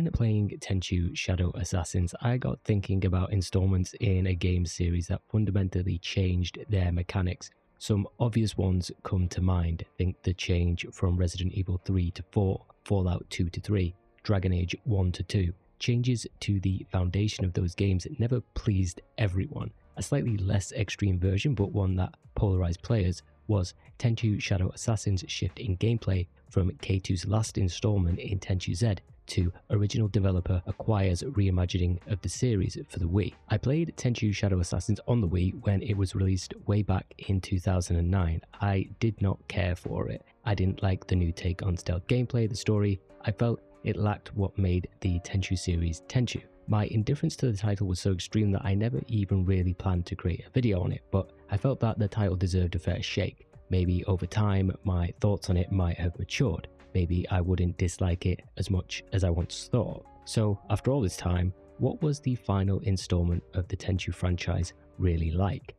When playing Tenchu Shadow Assassins, I got thinking about installments in a game series that fundamentally changed their mechanics. Some obvious ones come to mind. Think the change from Resident Evil 3 to 4, Fallout 2 to 3, Dragon Age 1 to 2. Changes to the foundation of those games never pleased everyone. A slightly less extreme version, but one that polarized players, was Tenchu Shadow Assassins' shift in gameplay from K2's last installment in Tenchu Z to original developer Acquire's reimagining of the series for the Wii. I played Tenchu Shadow Assassins on the Wii when it was released way back in 2009. I did not care for it. I didn't like the new take on stealth gameplay, the story. I felt it lacked what made the Tenchu series Tenchu. My indifference to the title was so extreme that I never even really planned to create a video on it, but I felt that the title deserved a fair shake. Maybe over time, my thoughts on it might have matured. Maybe I wouldn't dislike it as much as I once thought. So, after all this time, what was the final installment of the Tenchu franchise really like?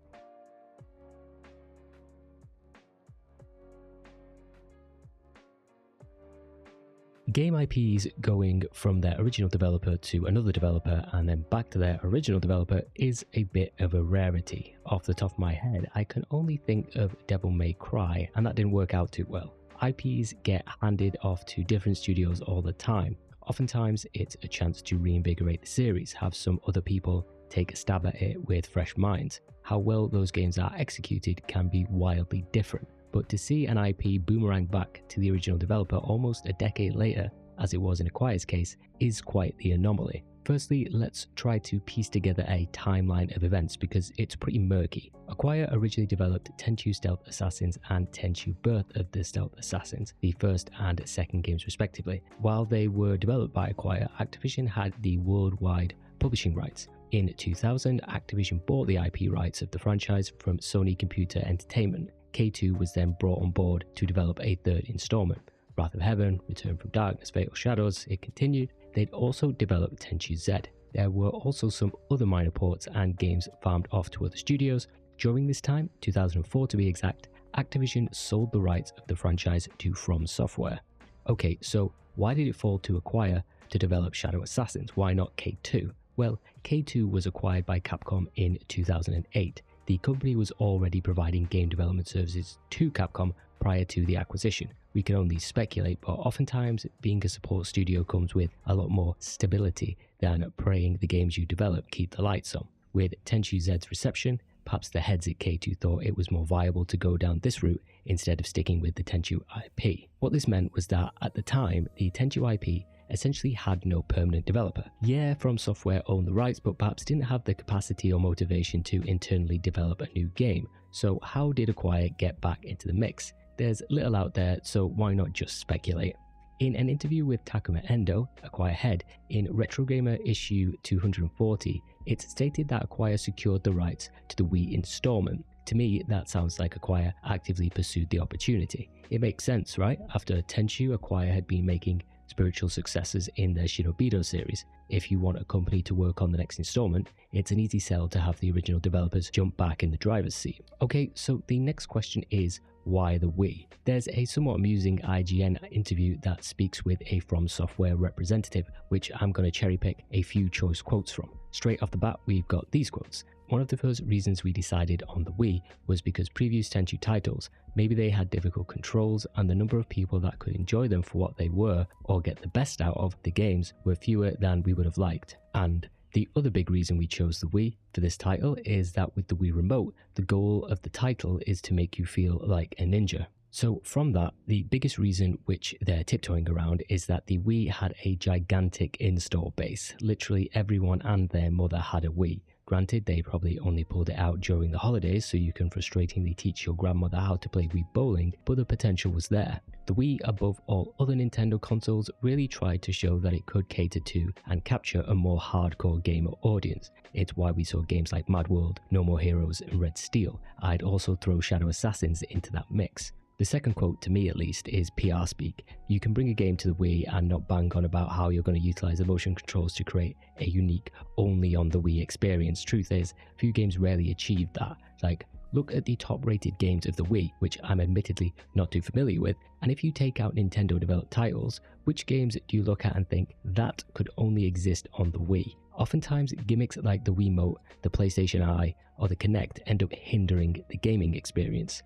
Game IPs going from their original developer to another developer and then back to their original developer is a bit of a rarity. Off the top of my head, I can only think of Devil May Cry, and that didn't work out too well. IPs get handed off to different studios all the time. Oftentimes, it's a chance to reinvigorate the series, have some other people take a stab at it with fresh minds. How well those games are executed can be wildly different. But to see an IP boomerang back to the original developer almost a decade later, as it was in Acquire's case, is quite the anomaly. Firstly, let's try to piece together a timeline of events because it's pretty murky. Acquire originally developed Tenchu Stealth Assassins and Tenchu Birth of the Stealth Assassins, the first and second games respectively. While they were developed by Acquire, Activision had the worldwide publishing rights. In 2000, Activision bought the IP rights of the franchise from Sony Computer Entertainment. K2 was then brought on board to develop a third installment. Wrath of Heaven, Return from Darkness, Fatal Shadows, it continued. They'd also developed Tenchu Z. There were also some other minor ports and games farmed off to other studios. During this time, 2004 to be exact, Activision sold the rights of the franchise to From Software. Okay, so why did it fall to Acquire to develop Shadow Assassins? Why not K2? Well, K2 was acquired by Capcom in 2008. The company was already providing game development services to Capcom prior to the acquisition. We can only speculate, but oftentimes being a support studio comes with a lot more stability than praying the games you develop keep the lights on. With Tenchu Z's reception, perhaps the heads at K2 thought it was more viable to go down this route instead of sticking with the Tenchu IP. What this meant was that at the time, the Tenchu IP essentially had no permanent developer. Yeah, From Software owned the rights, but perhaps didn't have the capacity or motivation to internally develop a new game. So how did Acquire get back into the mix? There's little out there, so why not just speculate? In an interview with Takuma Endo, Acquire head, in Retro Gamer issue 240, it's stated that Acquire secured the rights to the Wii installment. To me, that sounds like Acquire actively pursued the opportunity. It makes sense, right? After Tenchu, Acquire had been making spiritual successors in their Shinobido series. If you want a company to work on the next installment, it's an easy sell to have the original developers jump back in the driver's seat. Okay, so the next question is, why the Wii? There's a somewhat amusing IGN interview that speaks with a From Software representative, which I'm going to cherry pick a few choice quotes from. Straight off the bat, we've got these quotes. One of the first reasons we decided on the Wii was because previous Tenchu titles, maybe they had difficult controls and the number of people that could enjoy them for what they were or get the best out of the games were fewer than we would have liked. And the other big reason we chose the Wii for this title is that with the Wii Remote, the goal of the title is to make you feel like a ninja. So from that, the biggest reason which they're tiptoeing around is that the Wii had a gigantic install base. Literally everyone and their mother had a Wii. Granted, they probably only pulled it out during the holidays so you can frustratingly teach your grandmother how to play Wii bowling, but the potential was there. The Wii, above all other Nintendo consoles, really tried to show that it could cater to and capture a more hardcore gamer audience. It's why we saw games like Mad World, No More Heroes and Red Steel. I'd also throw Shadow Assassins into that mix. The second quote, to me at least, is PR speak. You can bring a game to the Wii and not bang on about how you're going to utilize the motion controls to create a unique, only on the Wii experience. Truth is, few games rarely achieve that. Like look at the top rated games of the Wii, which I'm admittedly not too familiar with, and if you take out Nintendo developed titles, which games do you look at and think that could only exist on the Wii? Oftentimes, gimmicks like the Wiimote, the PlayStation Eye, or the Kinect end up hindering the gaming experience.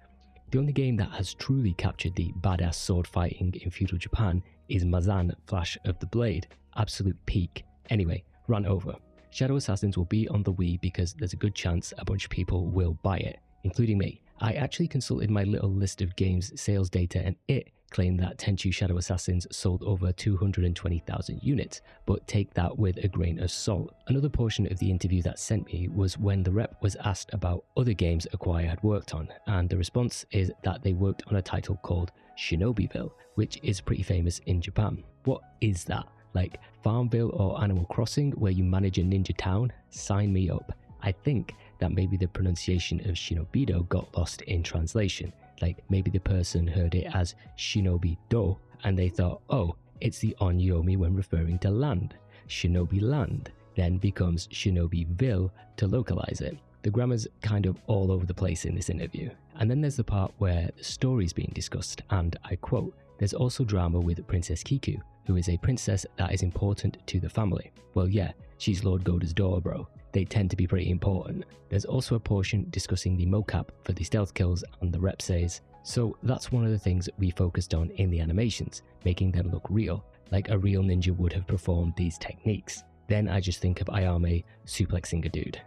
The only game that has truly captured the badass sword fighting in feudal Japan is Mazan Flash of the Blade. Absolute peak. Anyway, rant over. Shadow Assassins will be on the Wii because there's a good chance a bunch of people will buy it, including me. I actually consulted my little list of games sales data and it claimed that Tenchu Shadow Assassins sold over 220,000 units, but take that with a grain of salt. Another portion of the interview that sent me was when the rep was asked about other games Acquire had worked on, and the response is that they worked on a title called Shinobiville, which is pretty famous in Japan. What is that? Like Farmville or Animal Crossing where you manage a ninja town? Sign me up. I think that maybe the pronunciation of Shinobido got lost in translation. Like maybe the person heard it as Shinobi Do and they thought, oh, it's the onyomi when referring to land. Shinobi Land then becomes Shinobiville to localize it. The grammar's kind of all over the place in this interview. And then there's the part where the story's being discussed, and I quote, "There's also drama with Princess Kiku, who is a princess that is important to the family." Well, yeah, she's Lord Goda's daughter, bro. They tend to be pretty important. There's also a portion discussing the mocap for the stealth kills, and the rep says, "So that's one of the things we focused on in the animations, making them look real, like a real ninja would have performed these techniques." Then I just think of Ayame suplexing a dude.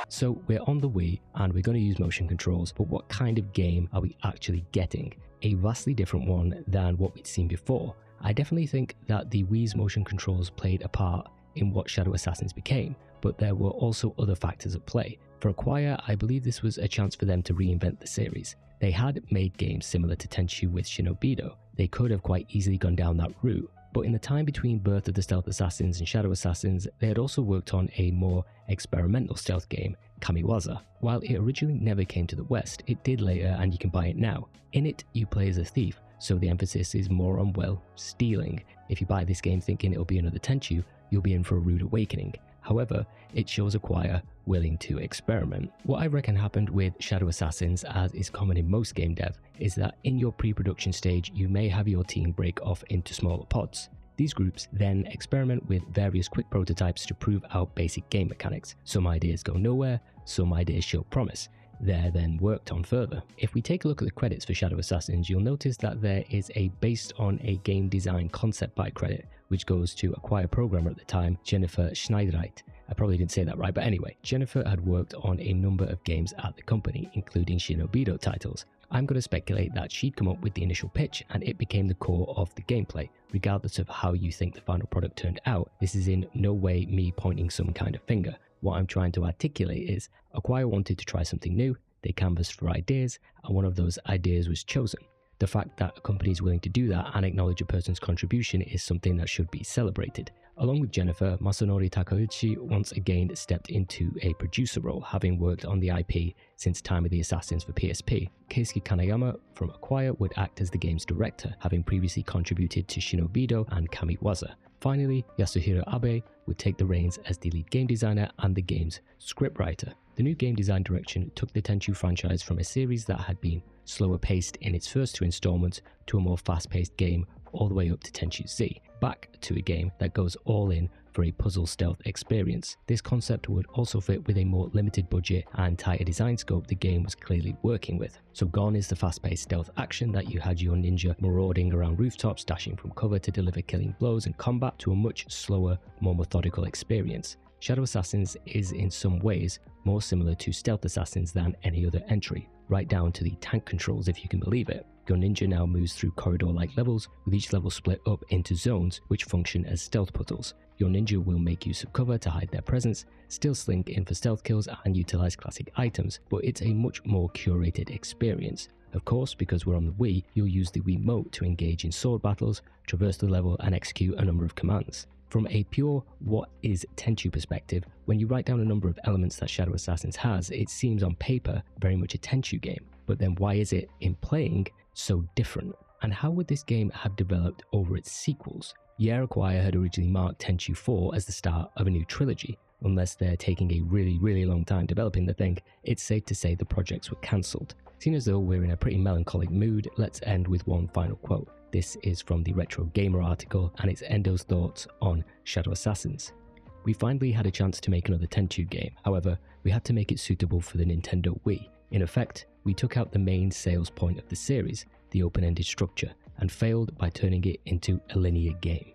So we're on the Wii and we're going to use motion controls, but what kind of game are we actually getting? A vastly different one than what we'd seen before. I definitely think that the Wii's motion controls played a part in what Shadow Assassins became, but there were also other factors at play. For Acquire, I believe this was a chance for them to reinvent the series. They had made games similar to Tenchu with Shinobido. They could have quite easily gone down that route. But in the time between Birth of the Stealth Assassins and Shadow Assassins, they had also worked on a more experimental stealth game, Kamiwaza. While it originally never came to the West, it did later and you can buy it now. In it, you play as a thief, so the emphasis is more on, well, stealing. If you buy this game thinking it'll be another Tenchu, you'll be in for a rude awakening. However, it shows Acquire willing to experiment. What I reckon happened with Shadow Assassins, as is common in most game dev, is that in your pre-production stage you may have your team break off into smaller pods. These groups then experiment with various quick prototypes to prove out basic game mechanics. Some ideas go nowhere, some ideas show promise. They're then worked on further. If we take a look at the credits for Shadow Assassins, you'll notice that there is a based on a game design concept by credit, which goes to Acquire programmer at the time, Jennifer Schneidereit. I probably didn't say that right, but anyway, Jennifer had worked on a number of games at the company, including Shinobido titles. I'm going to speculate that she'd come up with the initial pitch and it became the core of the gameplay. Regardless of how you think the final product turned out, this is in no way me pointing some kind of finger. What I'm trying to articulate is, Acquire wanted to try something new, they canvassed for ideas, and one of those ideas was chosen. The fact that a company is willing to do that and acknowledge a person's contribution is something that should be celebrated. Along with Jennifer, Masanori Takeuchi once again stepped into a producer role, having worked on the IP since Time of the Assassins for PSP. Keisuke Kanayama from Acquire would act as the game's director, having previously contributed to Shinobido and Kamiwaza. Finally, Yasuhiro Abe would take the reins as the lead game designer and the game's scriptwriter. The new game design direction took the Tenchu franchise from a series that had been slower paced in its first two installments to a more fast-paced game all the way up to Tenchu Z, back to a game that goes all in for a puzzle stealth experience. This concept would also fit with a more limited budget and tighter design scope the game was clearly working with. So gone is the fast-paced stealth action that you had your ninja marauding around rooftops, dashing from cover to deliver killing blows and combat, to a much slower, more methodical experience. Shadow Assassins is in some ways more similar to Stealth Assassins than any other entry, right down to the tank controls if you can believe it. Your ninja now moves through corridor-like levels, with each level split up into zones which function as stealth puzzles. Your ninja will make use of cover to hide their presence, still slink in for stealth kills and utilize classic items, but it's a much more curated experience. Of course, because we're on the Wii, you'll use the Wiimote to engage in sword battles, traverse the level and execute a number of commands. From a pure what is Tenchu perspective, when you write down a number of elements that Shadow Assassins has, it seems on paper very much a Tenchu game. But then why is it, in playing, so different? And how would this game have developed over its sequels? Yeah, Acquire had originally marked Tenchu 4 as the start of a new trilogy, unless they're taking a really long time developing the thing, it's safe to say the projects were cancelled. Seeing as though we're in a pretty melancholic mood, let's end with one final quote. This is from the Retro Gamer article, and it's Endo's thoughts on Shadow Assassins. We finally had a chance to make another Tenchu game, however, we had to make it suitable for the Nintendo Wii. In effect, we took out the main sales point of the series, the open-ended structure, and failed by turning it into a linear game.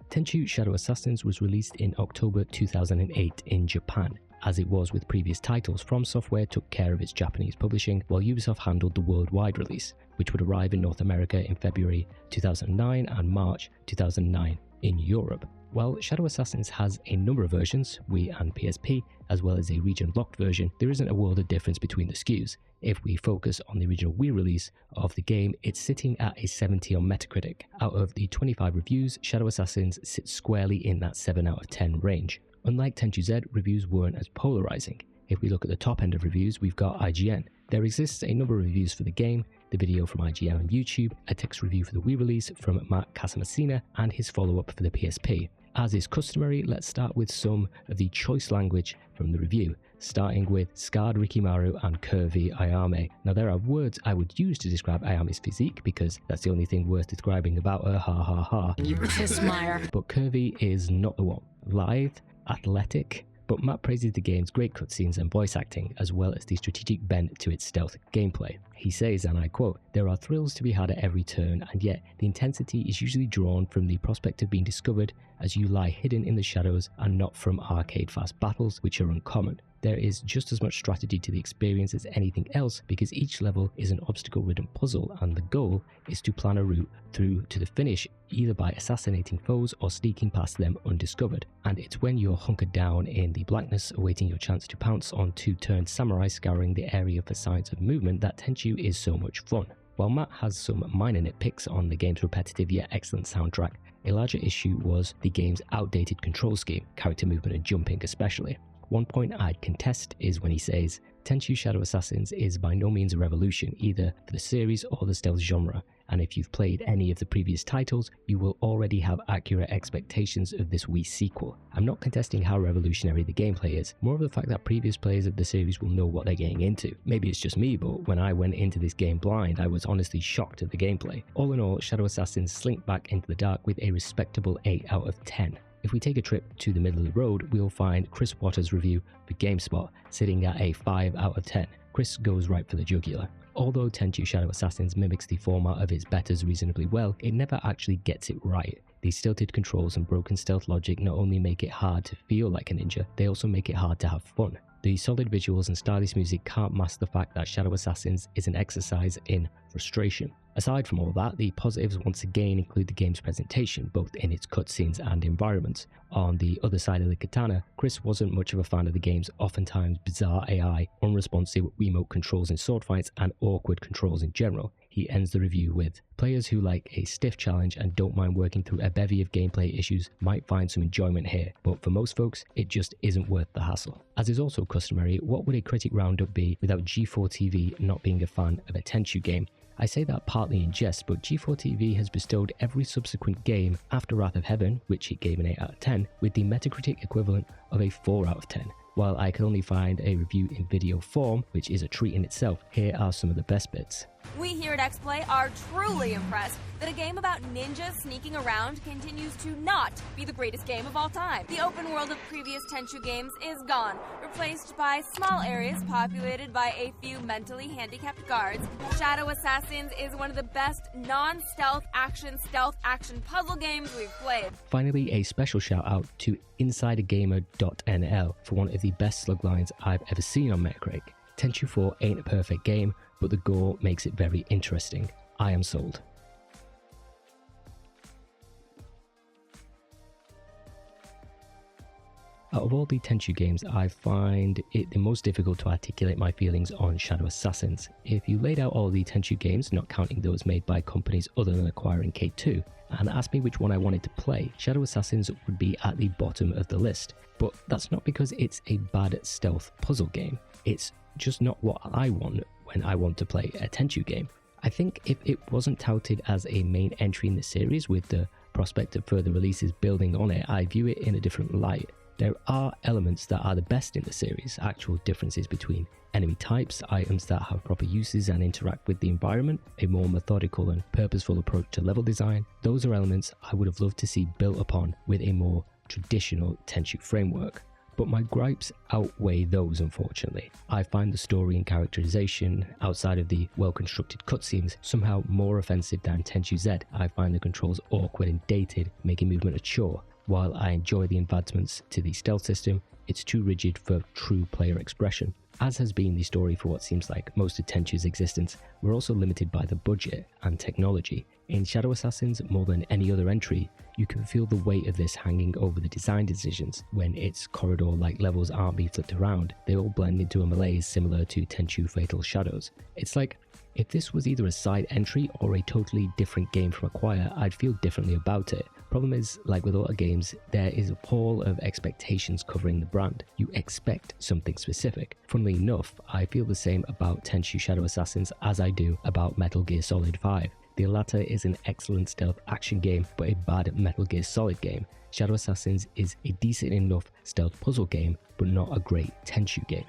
Tenchu Shadow Assassins was released in October 2008 in Japan. As it was with previous titles, From Software took care of its Japanese publishing, while Ubisoft handled the worldwide release, which would arrive in North America in February 2009 and March 2009 in Europe. While Shadow Assassins has a number of versions, Wii and PSP, as well as a region-locked version, there isn't a world of difference between the SKUs. If we focus on the original Wii release of the game, it's sitting at a 70 on Metacritic. Out of the 25 reviews, Shadow Assassins sits squarely in that 7 out of 10 range. Unlike Tenchu Z, reviews weren't as polarizing. If we look at the top end of reviews, we've got IGN. There exists a number of reviews for the game, the video from IGN on YouTube, a text review for the Wii release from Matt Casamassina, and his follow-up for the PSP. As is customary, let's start with some of the choice language from the review, starting with scarred Rikimaru and curvy Ayame. Now there are words I would use to describe Ayame's physique because that's the only thing worth describing about her, ha ha ha. You kiss Meyer. But curvy is not the one. Lithe, athletic, but Matt praises the game's great cutscenes and voice acting, as well as the strategic bent to its stealth gameplay. He says, and I quote, "There are thrills to be had at every turn, and yet the intensity is usually drawn from the prospect of being discovered as you lie hidden in the shadows and not from arcade-fast battles, which are uncommon. There is just as much strategy to the experience as anything else because each level is an obstacle-ridden puzzle and the goal is to plan a route through to the finish either by assassinating foes or sneaking past them undiscovered. And it's when you're hunkered down in the blackness awaiting your chance to pounce on two-turned samurai scouring the area for signs of movement that Tenchu is so much fun." While Matt has some minor nitpicks on the game's repetitive yet excellent soundtrack, a larger issue was the game's outdated control scheme, character movement and jumping especially. One point I'd contest is when he says, Tenchu Shadow Assassins is by no means a revolution either for the series or the stealth genre, and if you've played any of the previous titles, you will already have accurate expectations of this Wii sequel. I'm not contesting how revolutionary the gameplay is, more of the fact that previous players of the series will know what they're getting into. Maybe it's just me, but when I went into this game blind, I was honestly shocked at the gameplay. All in all, Shadow Assassins slink back into the dark with a respectable 8 out of 10. If we take a trip to the middle of the road, we'll find Chris Waters' review for GameSpot sitting at a 5 out of 10. Chris goes right for the jugular. Although Tenchu Shadow Assassins mimics the format of its betters reasonably well, it never actually gets it right. These stilted controls and broken stealth logic not only make it hard to feel like a ninja, they also make it hard to have fun. The solid visuals and stylish music can't mask the fact that Shadow Assassins is an exercise in frustration. Aside from all that, the positives once again include the game's presentation, both in its cutscenes and environments. On the other side of the katana, Chris wasn't much of a fan of the game's oftentimes bizarre AI, unresponsive Wiimote controls in sword fights, and awkward controls in general. He ends the review with, "Players who like a stiff challenge and don't mind working through a bevy of gameplay issues might find some enjoyment here, but for most folks, it just isn't worth the hassle." As is also customary, what would a critic roundup be without G4TV not being a fan of a Tenchu game? I say that partly in jest, but G4TV has bestowed every subsequent game after Wrath of Heaven, which it gave an 8 out of 10, with the Metacritic equivalent of a 4 out of 10. While I could only find a review in video form, which is a treat in itself, here are some of the best bits. We here at X-Play are truly impressed that a game about ninjas sneaking around continues to not be the greatest game of all time. The open world of previous Tenchu games is gone, replaced by small areas populated by a few mentally handicapped guards. Shadow Assassins is one of the best non-stealth action puzzle games we've played. Finally, a special shout out to InsiderGamer.nl for one of the best slug lines I've ever seen on Metacritic. Tenchu 4 ain't a perfect game, but the gore makes it very interesting. I am sold. Out of all the Tenchu games, I find it the most difficult to articulate my feelings on Shadow Assassins. If you laid out all the Tenchu games, not counting those made by companies other than acquiring K2, and asked me which one I wanted to play, Shadow Assassins would be at the bottom of the list. But that's not because it's a bad stealth puzzle game. It's just not what I want when I want to play a Tenchu game. I think if it wasn't touted as a main entry in the series with the prospect of further releases building on it, I view it in a different light. There are elements that are the best in the series, actual differences between enemy types, items that have proper uses and interact with the environment, a more methodical and purposeful approach to level design. Those are elements I would have loved to see built upon with a more traditional Tenchu framework. But my gripes outweigh those, unfortunately. I find the story and characterization, outside of the well-constructed cutscenes, somehow more offensive than Tenchu Z. I find the controls awkward and dated, making movement a chore. While I enjoy the advancements to the stealth system, it's too rigid for true player expression. As has been the story for what seems like most of Tenchu's existence, we're also limited by the budget and technology. In Shadow Assassins, more than any other entry, you can feel the weight of this hanging over the design decisions. When its corridor-like levels aren't being flipped around, they all blend into a malaise similar to Tenchu Fatal Shadows. It's like, if this was either a side entry or a totally different game from Acquire, I'd feel differently about it. Problem is, like with a lot of games, there is a pall of expectations covering the brand. You expect something specific. Funnily enough, I feel the same about Tenchu Shadow Assassins as I do about Metal Gear Solid 5. The latter is an excellent stealth action game, but a bad Metal Gear Solid game. Shadow Assassins is a decent enough stealth puzzle game, but not a great Tenchu game.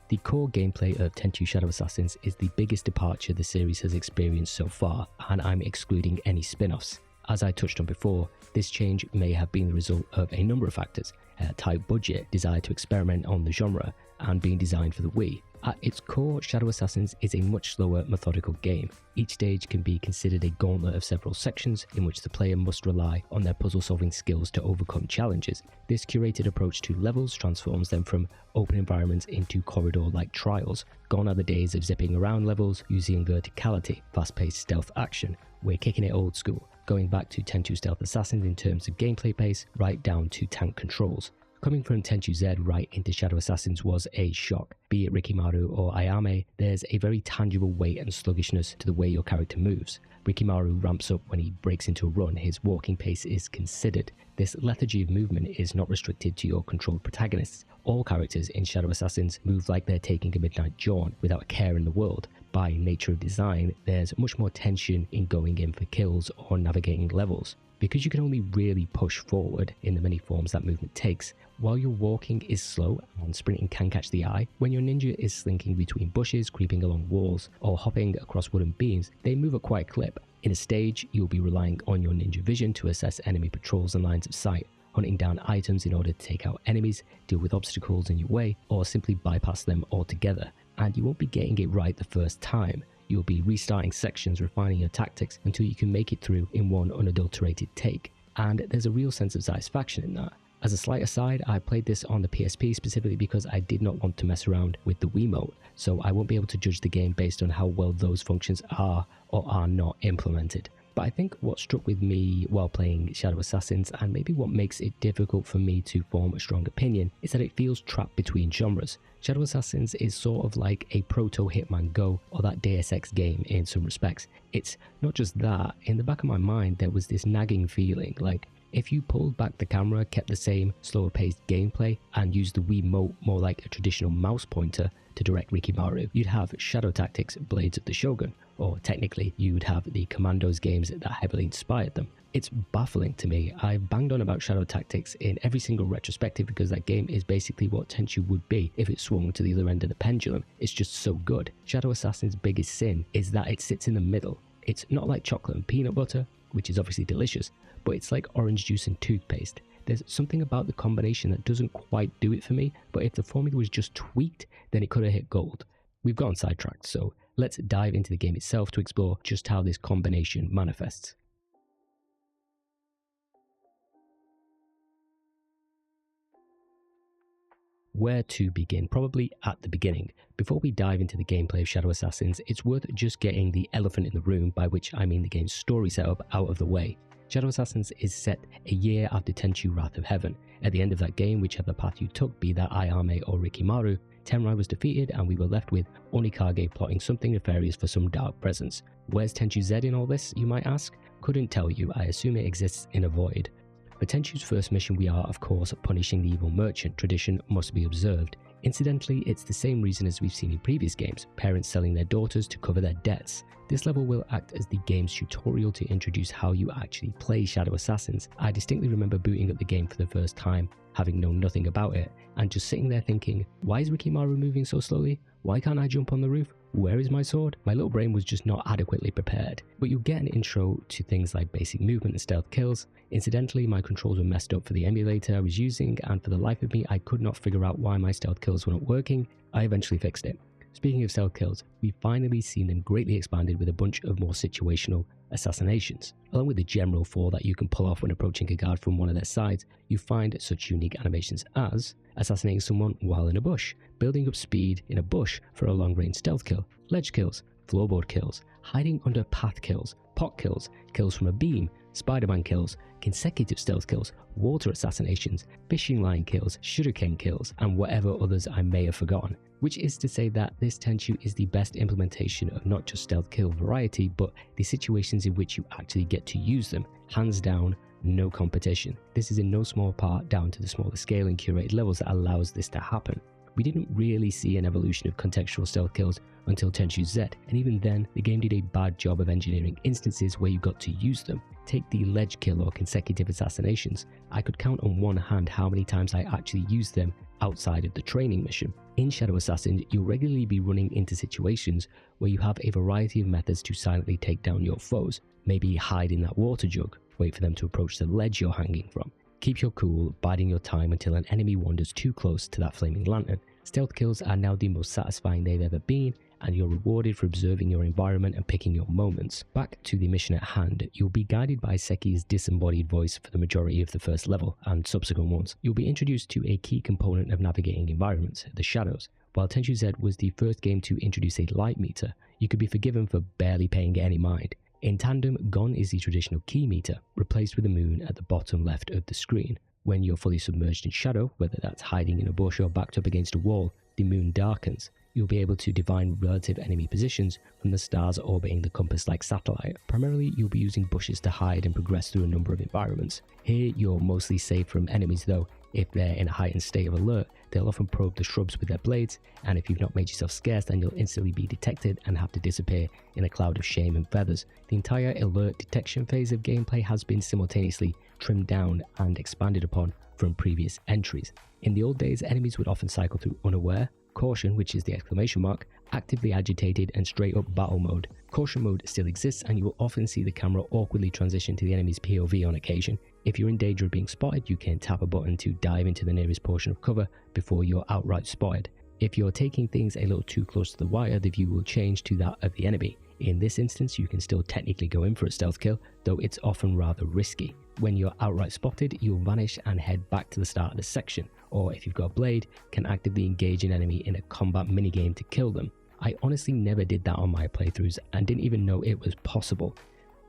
The core gameplay of Tenchu Shadow Assassins is the biggest departure the series has experienced so far, and I'm excluding any spin-offs. As I touched on before, this change may have been the result of a number of factors: a tight budget, desire to experiment on the genre, and being designed for the Wii. At its core, Shadow Assassins is a much slower, methodical game. Each stage can be considered a gauntlet of several sections in which the player must rely on their puzzle-solving skills to overcome challenges. This curated approach to levels transforms them from open environments into corridor-like trials. Gone are the days of zipping around levels using verticality, fast-paced stealth action. We're kicking it old school, going back to Tenchu Stealth Assassins in terms of gameplay pace, right down to tank controls. Coming from Tenchu Z right into Shadow Assassins was a shock. Be it Rikimaru or Ayame, there's a very tangible weight and sluggishness to the way your character moves. Rikimaru ramps up when he breaks into a run, his walking pace is considered. This lethargy of movement is not restricted to your controlled protagonists. All characters in Shadow Assassins move like they're taking a midnight jaunt without a care in the world. By nature of design, there's much more tension in going in for kills or navigating levels. Because you can only really push forward in the many forms that movement takes, while your walking is slow and sprinting can catch the eye, when your ninja is slinking between bushes, creeping along walls, or hopping across wooden beams, they move at quite a clip. In a stage, you'll be relying on your ninja vision to assess enemy patrols and lines of sight, hunting down items in order to take out enemies, deal with obstacles in your way, or simply bypass them altogether. And you won't be getting it right the first time. You'll be restarting sections, refining your tactics until you can make it through in one unadulterated take. And there's a real sense of satisfaction in that. As a slight aside, I played this on the PSP specifically because I did not want to mess around with the Wiimote, so I won't be able to judge the game based on how well those functions are or are not implemented. But I think what struck with me while playing Shadow Assassins, and maybe what makes it difficult for me to form a strong opinion, is that it feels trapped between genres. Shadow Assassins is sort of like a proto-Hitman Go or that Deus Ex game in some respects. It's not just that, in the back of my mind there was this nagging feeling like if you pulled back the camera, kept the same slower paced gameplay, and used the Wiimote more like a traditional mouse pointer to direct Rikimaru, you'd have Shadow Tactics Blades of the Shogun, or technically you'd have the Commandos games that heavily inspired them. It's baffling to me. I've banged on about Shadow Tactics in every single retrospective because that game is basically what Tenchu would be if it swung to the other end of the pendulum. It's just so good. Shadow Assassin's biggest sin is that it sits in the middle. It's not like chocolate and peanut butter, which is obviously delicious, but it's like orange juice and toothpaste. There's something about the combination that doesn't quite do it for me, but if the formula was just tweaked, then it could have hit gold. We've gotten sidetracked, so let's dive into the game itself to explore just how this combination manifests. Where to begin? Probably at the beginning. Before we dive into the gameplay of Shadow Assassins, it's worth just getting the elephant in the room, by which I mean the game's story setup, out of the way. Shadow Assassins is set a year after Tenchu Wrath of Heaven. At the end of that game, whichever path you took, be that Ayame or Rikimaru, Tenrai was defeated and we were left with Onikage plotting something nefarious for some dark presence. Where's Tenchu Z in all this, you might ask? Couldn't tell you, I assume it exists in a void. For Tenchu's first mission, we are, of course, punishing the evil merchant. Tradition must be observed. Incidentally, it's the same reason as we've seen in previous games, parents selling their daughters to cover their debts. This level will act as the game's tutorial to introduce how you actually play Shadow Assassins. I distinctly remember booting up the game for the first time, having known nothing about it, and just sitting there thinking, why is Rikimaru moving so slowly? Why can't I jump on the roof? Where is my sword? My little brain was just not adequately prepared. But you'll get an intro to things like basic movement and stealth kills. Incidentally, my controls were messed up for the emulator I was using, and for the life of me I could not figure out why my stealth kills weren't working. I eventually fixed it. Speaking of stealth kills, we've finally seen them greatly expanded with a bunch of more situational assassinations. Along with the general 4 that you can pull off when approaching a guard from one of their sides, you find such unique animations as assassinating someone while in a bush, building up speed in a bush for a long-range stealth kill, ledge kills, floorboard kills, hiding under path kills, pot kills, kills from a beam, Spider-Man kills, consecutive stealth kills, water assassinations, fishing line kills, sugarcane kills, and whatever others I may have forgotten. Which is to say that this Tenchu is the best implementation of not just stealth kill variety, but the situations in which you actually get to use them. Hands down, no competition. This is in no small part down to the smaller scale and curated levels that allows this to happen. We didn't really see an evolution of contextual stealth kills until Tenchu Z, and even then, the game did a bad job of engineering instances where you got to use them. Take the ledge kill or consecutive assassinations. I could count on one hand how many times I actually used them outside of the training mission. In Shadow Assassins, you'll regularly be running into situations where you have a variety of methods to silently take down your foes. Maybe hide in that water jug, wait for them to approach the ledge you're hanging from. Keep your cool, biding your time until an enemy wanders too close to that flaming lantern. Stealth kills are now the most satisfying they've ever been, and you're rewarded for observing your environment and picking your moments. Back to the mission at hand, you'll be guided by Seki's disembodied voice for the majority of the first level and subsequent ones. You'll be introduced to a key component of navigating environments, the shadows. While Tenchu Z was the first game to introduce a light meter, you could be forgiven for barely paying it any mind. In tandem, gone is the traditional key meter, replaced with a moon at the bottom left of the screen. When you're fully submerged in shadow, whether that's hiding in a bush or backed up against a wall, the moon darkens. You'll be able to divine relative enemy positions from the stars orbiting the compass-like satellite. Primarily, you'll be using bushes to hide and progress through a number of environments. Here, you're mostly safe from enemies though. If they're in a heightened state of alert, they'll often probe the shrubs with their blades, and if you've not made yourself scarce, then you'll instantly be detected and have to disappear in a cloud of shame and feathers. The entire alert detection phase of gameplay has been simultaneously trimmed down and expanded upon from previous entries. In the old days, enemies would often cycle through unaware, caution, which is the exclamation mark, actively agitated, and straight up battle mode. Caution mode still exists, and you will often see the camera awkwardly transition to the enemy's POV on occasion. If you're in danger of being spotted, you can tap a button to dive into the nearest portion of cover before you're outright spotted. If you're taking things a little too close to the wire, the view will change to that of the enemy. In this instance, you can still technically go in for a stealth kill, though it's often rather risky. When you're outright spotted, you'll vanish and head back to the start of the section, or if you've got a blade, can actively engage an enemy in a combat minigame to kill them. I honestly never did that on my playthroughs and didn't even know it was possible.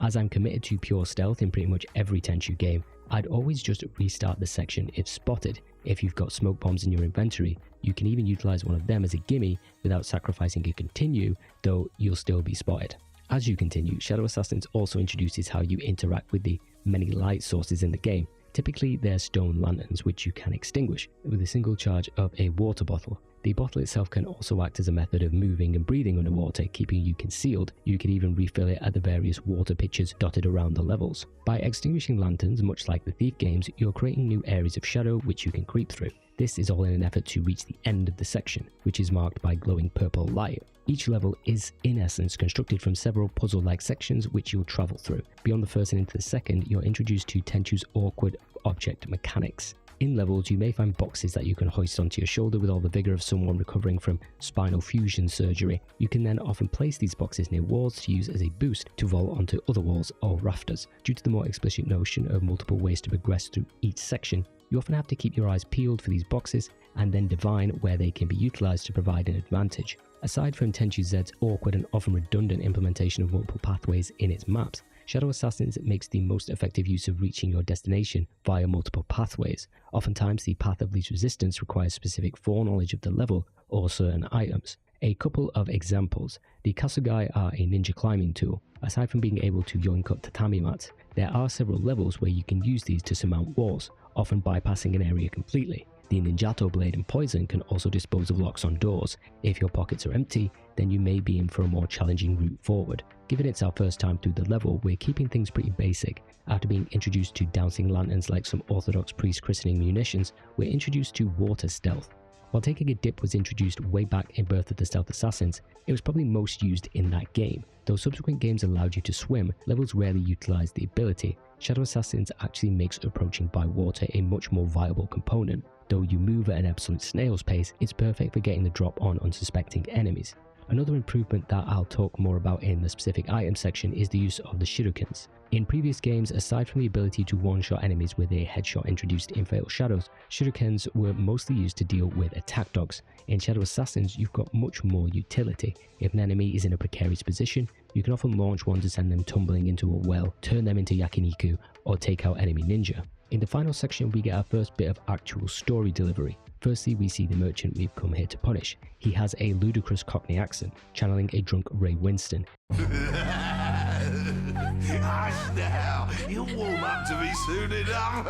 As I'm committed to pure stealth in pretty much every Tenchu game, I'd always just restart the section if spotted. If you've got smoke bombs in your inventory, you can even utilize one of them as a gimme without sacrificing a continue, though you'll still be spotted. As you continue, Shadow Assassins also introduces how you interact with the many light sources in the game. Typically, they're stone lanterns which you can extinguish with a single charge of a water bottle. The bottle itself can also act as a method of moving and breathing underwater, keeping you concealed. You can even refill it at the various water pitchers dotted around the levels. By extinguishing lanterns, much like the Thief games, you're creating new areas of shadow which you can creep through. This is all in an effort to reach the end of the section, which is marked by glowing purple light. Each level is, in essence, constructed from several puzzle-like sections which you'll travel through. Beyond the first and into the second, you're introduced to Tenchu's awkward object mechanics. In levels, you may find boxes that you can hoist onto your shoulder with all the vigor of someone recovering from spinal fusion surgery. You can then often place these boxes near walls to use as a boost to vault onto other walls or rafters. Due to the more explicit notion of multiple ways to progress through each section, you often have to keep your eyes peeled for these boxes and then divine where they can be utilized to provide an advantage. Aside from Tenchu Z's awkward and often redundant implementation of multiple pathways in its maps, Shadow Assassins makes the most effective use of reaching your destination via multiple pathways. Oftentimes, the path of least resistance requires specific foreknowledge of the level or certain items. A couple of examples. The Kasugai are a ninja climbing tool. Aside from being able to yoink up tatami mats, there are several levels where you can use these to surmount walls, often bypassing an area completely. The Ninjato blade and poison can also dispose of locks on doors. If your pockets are empty, then you may be in for a more challenging route forward. Given it's our first time through the level, we're keeping things pretty basic. After being introduced to dowsing lanterns like some orthodox priest christening munitions, we're introduced to water stealth. While taking a dip was introduced way back in Birth of the Stealth Assassins, it was probably most used in that game. Though subsequent games allowed you to swim, levels rarely utilised the ability. Shadow Assassins actually makes approaching by water a much more viable component. Though you move at an absolute snail's pace, it's perfect for getting the drop on unsuspecting enemies. Another improvement that I'll talk more about in the specific item section is the use of the shurikens. In previous games, aside from the ability to one-shot enemies with a headshot introduced in Fatal Shadows, shurikens were mostly used to deal with attack dogs. In Shadow Assassins, you've got much more utility. If an enemy is in a precarious position, you can often launch one to send them tumbling into a well, turn them into yakiniku, or take out enemy ninja. In the final section, we get our first bit of actual story delivery. Firstly, we see the merchant we've come here to punish. He has a ludicrous Cockney accent, channeling a drunk Ray Winston. Hush now, you'll warm up to me soon enough.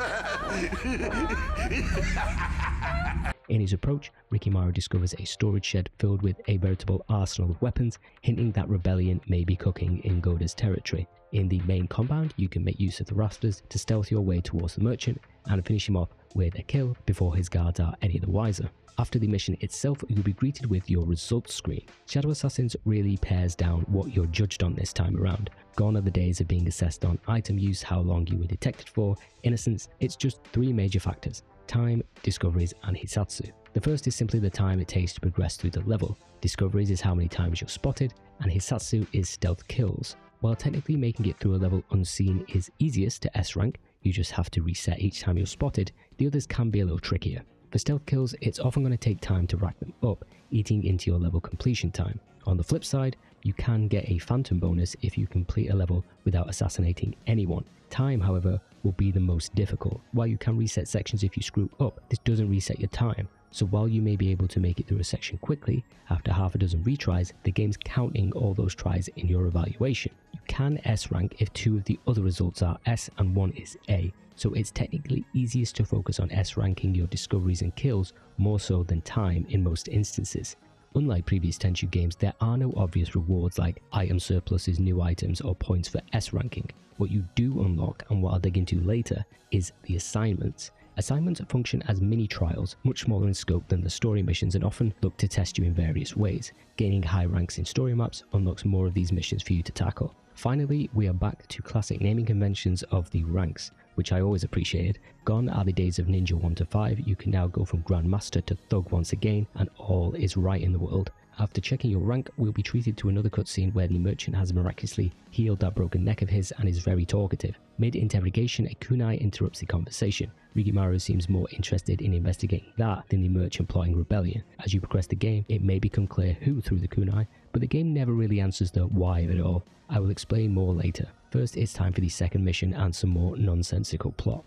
In his approach, Rikimaru discovers a storage shed filled with a veritable arsenal of weapons, hinting that rebellion may be cooking in Goda's territory. In the main compound, you can make use of the rafters to stealth your way towards the merchant and finish him off with a kill before his guards are any the wiser. After the mission itself, you'll be greeted with your results screen. Shadow Assassins really pares down what you're judged on this time around. Gone are the days of being assessed on item use, how long you were detected for, innocence. It's just three major factors: time, discoveries, and Hisatsu. The first is simply the time it takes to progress through the level. Discoveries is how many times you're spotted, and Hisatsu is stealth kills. While technically making it through a level unseen is easiest to S rank, you just have to reset each time you're spotted, the others can be a little trickier. For stealth kills, it's often going to take time to rack them up, eating into your level completion time. On the flip side, you can get a phantom bonus if you complete a level without assassinating anyone. Time, however, will be the most difficult. While you can reset sections if you screw up, this doesn't reset your time. So while you may be able to make it through a section quickly, after half a dozen retries, the game's counting all those tries in your evaluation. You can S rank if two of the other results are S and one is A, so it's technically easiest to focus on S ranking your discoveries and kills more so than time in most instances. Unlike previous Tenchu games, there are no obvious rewards like item surpluses, new items, or points for S ranking. What you do unlock, and what I'll dig into later, is the assignments. Assignments function as mini-trials, much smaller in scope than the story missions, and often look to test you in various ways. Gaining high ranks in story maps unlocks more of these missions for you to tackle. Finally, we are back to classic naming conventions of the ranks, which I always appreciated. Gone are the days of Ninja 1 to 5, you can now go from Grandmaster to Thug once again, and all is right in the world. After checking your rank, we'll be treated to another cutscene where the merchant has miraculously healed that broken neck of his and is very talkative. Mid-interrogation, a kunai interrupts the conversation. Rikimaru seems more interested in investigating that than the merchant plotting rebellion. As you progress the game, it may become clear who threw the kunai, but the game never really answers the why of it all. I will explain more later. First, it's time for the second mission and some more nonsensical plot.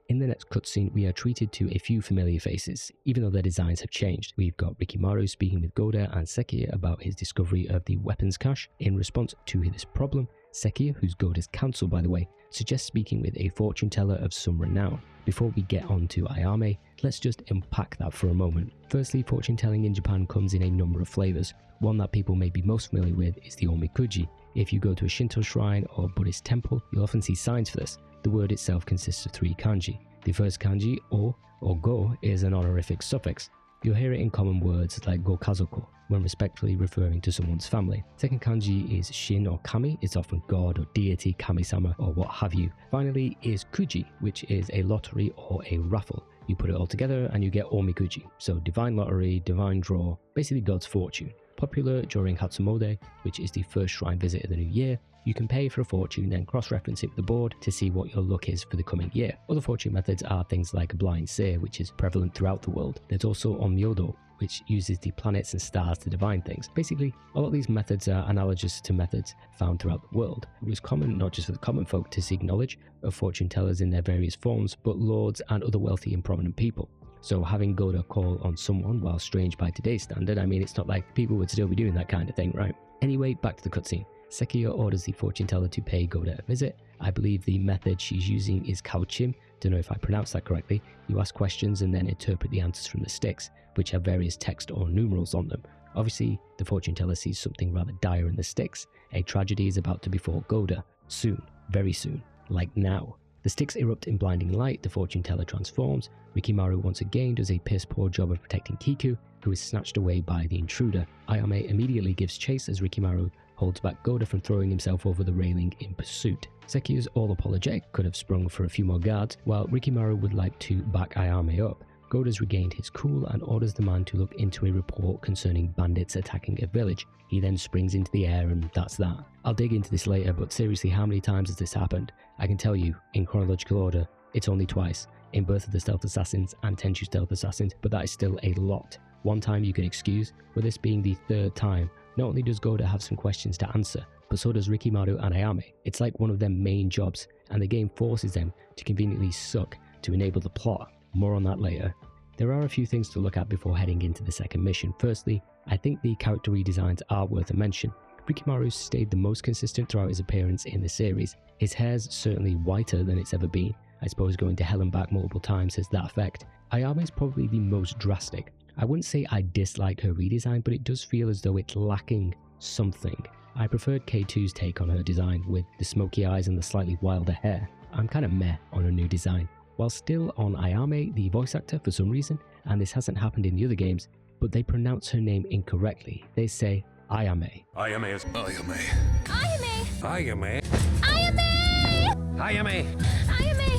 In the next cutscene, we are treated to a few familiar faces, even though their designs have changed. We've got Rikimaru speaking with Goda and Sekiya about his discovery of the weapons cache. In response to this problem, Sekiya, who's Goda's counsel by the way, suggests speaking with a fortune teller of some renown. Before we get on to Ayame, let's just unpack that for a moment. Firstly, fortune telling in Japan comes in a number of flavors. One that people may be most familiar with is the omikuji. If you go to a Shinto shrine or Buddhist temple, you'll often see signs for this. The word itself consists of three kanji. The first kanji, o or go, is an honorific suffix. You'll hear it in common words like go kazoku, when respectfully referring to someone's family. Second kanji is shin or kami, it's often god or deity, kami-sama, or what have you. Finally is kuji, which is a lottery or a raffle. You put it all together and you get omikuji, so divine lottery, divine draw, basically God's fortune. Popular during Hatsumode, which is the first shrine visit of the new year, you can pay for a fortune, then cross-reference it with the board to see what your luck is for the coming year. Other fortune methods are things like Blind Seer, which is prevalent throughout the world. There's also Onmyodo, which uses the planets and stars to divine things. Basically, a lot of these methods are analogous to methods found throughout the world. It was common not just for the common folk to seek knowledge of fortune tellers in their various forms, but lords and other wealthy and prominent people. So having Goda call on someone, while strange by today's standard, I mean, it's not like people would still be doing that kind of thing, right? Anyway, back to the cutscene. Sekiyo orders the fortune teller to pay Goda a visit. I believe the method she's using is Kaochim. Don't know if I pronounced that correctly. You ask questions and then interpret the answers from the sticks, which have various text or numerals on them. Obviously, the fortune teller sees something rather dire in the sticks. A tragedy is about to befall Goda. Soon. Very soon. Like now. The sticks erupt in blinding light, the fortune teller transforms. Rikimaru once again does a piss-poor job of protecting Kiku, who is snatched away by the intruder. Ayame immediately gives chase as Rikimaru holds back Goda from throwing himself over the railing in pursuit. Sekiyo's all apologetic could have sprung for a few more guards, while Rikimaru would like to back Ayame up. Goda's regained his cool and orders the man to look into a report concerning bandits attacking a village. He then springs into the air and that's that. I'll dig into this later, but seriously, how many times has this happened? I can tell you, in chronological order, it's only twice. In Birth of the Stealth Assassins and Tenchu Stealth Assassins, but that is still a lot. One time you can excuse, with this being the third time, not only does Goda have some questions to answer, but so does Rikimaru and Ayame. It's like one of their main jobs, and the game forces them to conveniently suck to enable the plot. More on that later. There are a few things to look at before heading into the second mission. Firstly, I think the character redesigns are worth a mention. Rikimaru stayed the most consistent throughout his appearance in the series. His hair's certainly whiter than it's ever been. I suppose going to hell and back multiple times has that effect. Ayame's probably the most drastic. I wouldn't say I dislike her redesign, but it does feel as though it's lacking something. I preferred K2's take on her design, with the smoky eyes and the slightly wilder hair. I'm kind of meh on her new design. While still on Ayame, the voice actor, for some reason, and this hasn't happened in the other games, but they pronounce her name incorrectly. They say Ayame. Ayame is Ayame. Ayame! Ayame. Ayame! Ayame. Ayame!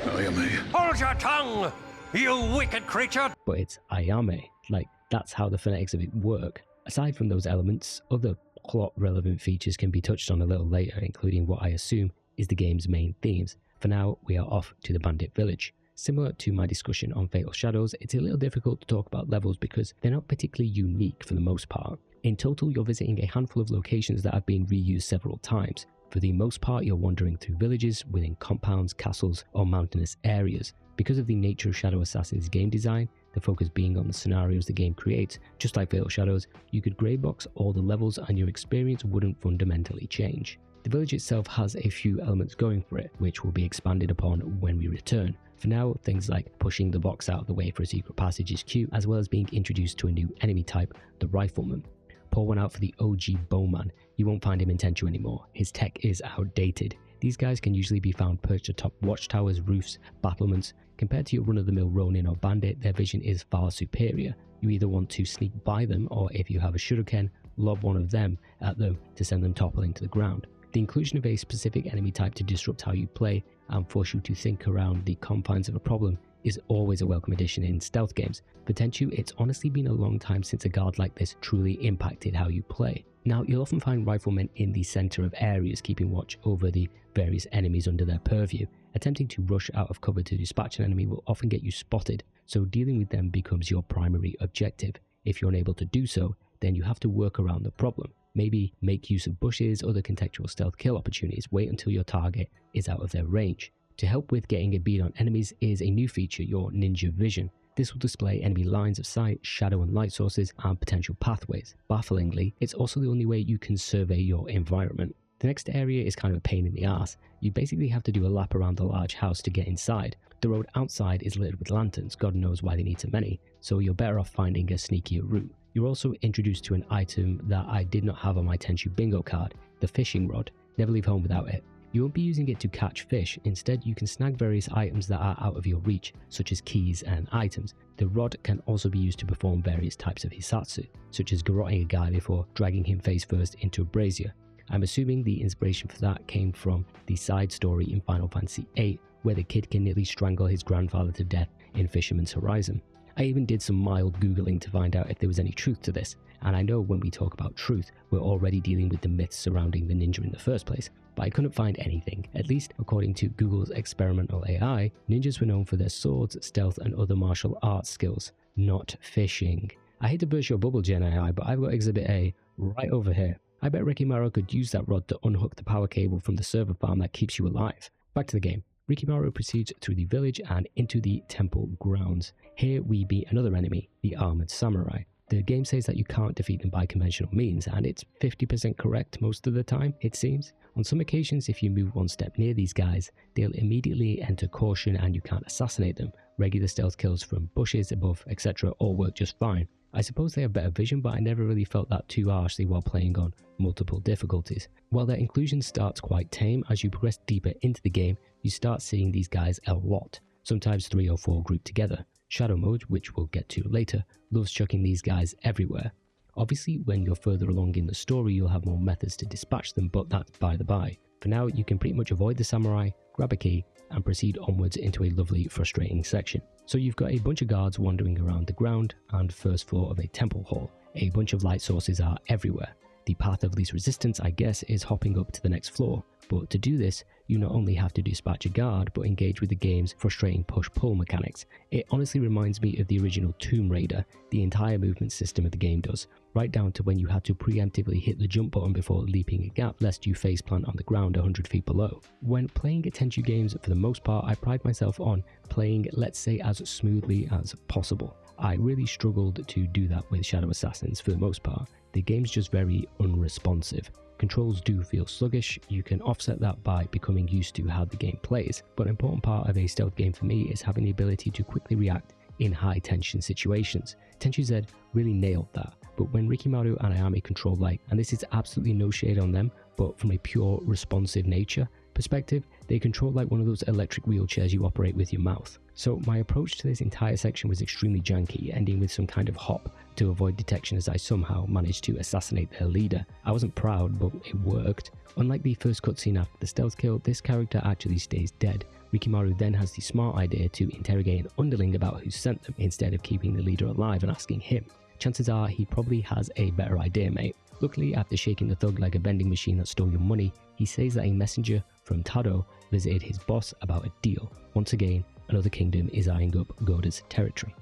Ayame. Hold your tongue, you wicked creature! But it's Ayame. Like, that's how the phonetics of it work. Aside from those elements, other plot-relevant features can be touched on a little later, including what I assume is the game's main themes. For now, we are off to the bandit village. Similar to my discussion on Fatal Shadows, it's a little difficult to talk about levels because they're not particularly unique for the most part. In total, you're visiting a handful of locations that have been reused several times. For the most part, you're wandering through villages, within compounds, castles, or mountainous areas. Because of the nature of Shadow Assassins game design, the focus being on the scenarios the game creates, just like Fatal Shadows, you could greybox all the levels and your experience wouldn't fundamentally change. The village itself has a few elements going for it, which will be expanded upon when we return. For now, things like pushing the box out of the way for a secret passage is cute, as well as being introduced to a new enemy type, the Rifleman. Pour one out for the OG Bowman. You won't find him in Tenchu anymore. His tech is outdated. These guys can usually be found perched atop watchtowers, roofs, battlements. Compared to your run-of-the-mill Ronin or Bandit, their vision is far superior. You either want to sneak by them, or if you have a shuriken, lob one of them at them to send them toppling to the ground. The inclusion of a specific enemy type to disrupt how you play and force you to think around the confines of a problem is always a welcome addition in stealth games. For Tenchu, it's honestly been a long time since a guard like this truly impacted how you play. Now, you'll often find riflemen in the center of areas, keeping watch over the various enemies under their purview. Attempting to rush out of cover to dispatch an enemy will often get you spotted, so dealing with them becomes your primary objective. If you're unable to do so, then you have to work around the problem. Maybe make use of bushes, other contextual stealth kill opportunities, wait until your target is out of their range. To help with getting a bead on enemies is a new feature, your Ninja Vision. This will display enemy lines of sight, shadow and light sources, and potential pathways. Bafflingly, it's also the only way you can survey your environment. The next area is kind of a pain in the ass. You basically have to do a lap around the large house to get inside. The road outside is littered with lanterns, God knows why they need so many, so you're better off finding a sneakier route. You're also introduced to an item that I did not have on my Tenchu bingo card, the fishing rod. Never leave home without it. You won't be using it to catch fish, instead you can snag various items that are out of your reach, such as keys and items. The rod can also be used to perform various types of hisatsu, such as garroting a guy before dragging him face first into a brazier. I'm assuming the inspiration for that came from the side story in Final Fantasy VIII, where the kid can nearly strangle his grandfather to death in Fisherman's Horizon. I even did some mild googling to find out if there was any truth to this, and I know when we talk about truth, we're already dealing with the myths surrounding the ninja in the first place, but I couldn't find anything. At least according to Google's experimental AI, ninjas were known for their swords, stealth, and other martial arts skills, not fishing. I hate to burst your bubble, Gen AI, but I've got Exhibit A right over here. I bet Rikimaru could use that rod to unhook the power cable from the server farm that keeps you alive. Back to the game. Rikimaru proceeds through the village and into the temple grounds. Here we beat another enemy, the armored samurai. The game says that you can't defeat them by conventional means, and it's 50% correct most of the time, it seems. On some occasions, if you move one step near these guys, they'll immediately enter caution and you can't assassinate them. Regular stealth kills from bushes above, etc. all work just fine. I suppose they have better vision, but I never really felt that too harshly while playing on multiple difficulties. While their inclusion starts quite tame, as you progress deeper into the game, you start seeing these guys a lot, sometimes 3 or 4 grouped together. Shadow mode, which we'll get to later, loves chucking these guys everywhere. Obviously, when you're further along in the story, you'll have more methods to dispatch them, but that's by the by. For now, you can pretty much avoid the samurai, grab a key, and proceed onwards into a lovely, frustrating section. So you've got a bunch of guards wandering around the ground and first floor of a temple hall. A bunch of light sources are everywhere. The path of least resistance, I guess, is hopping up to the next floor. But to do this, you not only have to dispatch a guard, but engage with the game's frustrating push-pull mechanics. It honestly reminds me of the original Tomb Raider. The entire movement system of the game does, right down to when you had to preemptively hit the jump button before leaping a gap lest you faceplant on the ground 100 feet below. When playing Tenchu games, for the most part, I pride myself on playing, let's say, as smoothly as possible. I really struggled to do that with Shadow Assassins for the most part. The game's just very unresponsive. Controls do feel sluggish. You can offset that by becoming used to how the game plays, but an important part of a stealth game for me is having the ability to quickly react in high tension situations. Tenchu Z really nailed that, but when Rikimaru and Ayame control light, and this is absolutely no shade on them, but from a pure responsive nature perspective, they control like one of those electric wheelchairs you operate with your mouth. So my approach to this entire section was extremely janky, ending with some kind of hop to avoid detection as I somehow managed to assassinate their leader. I wasn't proud, but it worked. Unlike the first cutscene after the stealth kill, this character actually stays dead. Rikimaru then has the smart idea to interrogate an underling about who sent them, instead of keeping the leader alive and asking him. Chances are he probably has a better idea, mate. Luckily, after shaking the thug like a vending machine that stole your money, he says that a messenger from Tado visited his boss about a deal. Once again, another kingdom is eyeing up Goda's territory.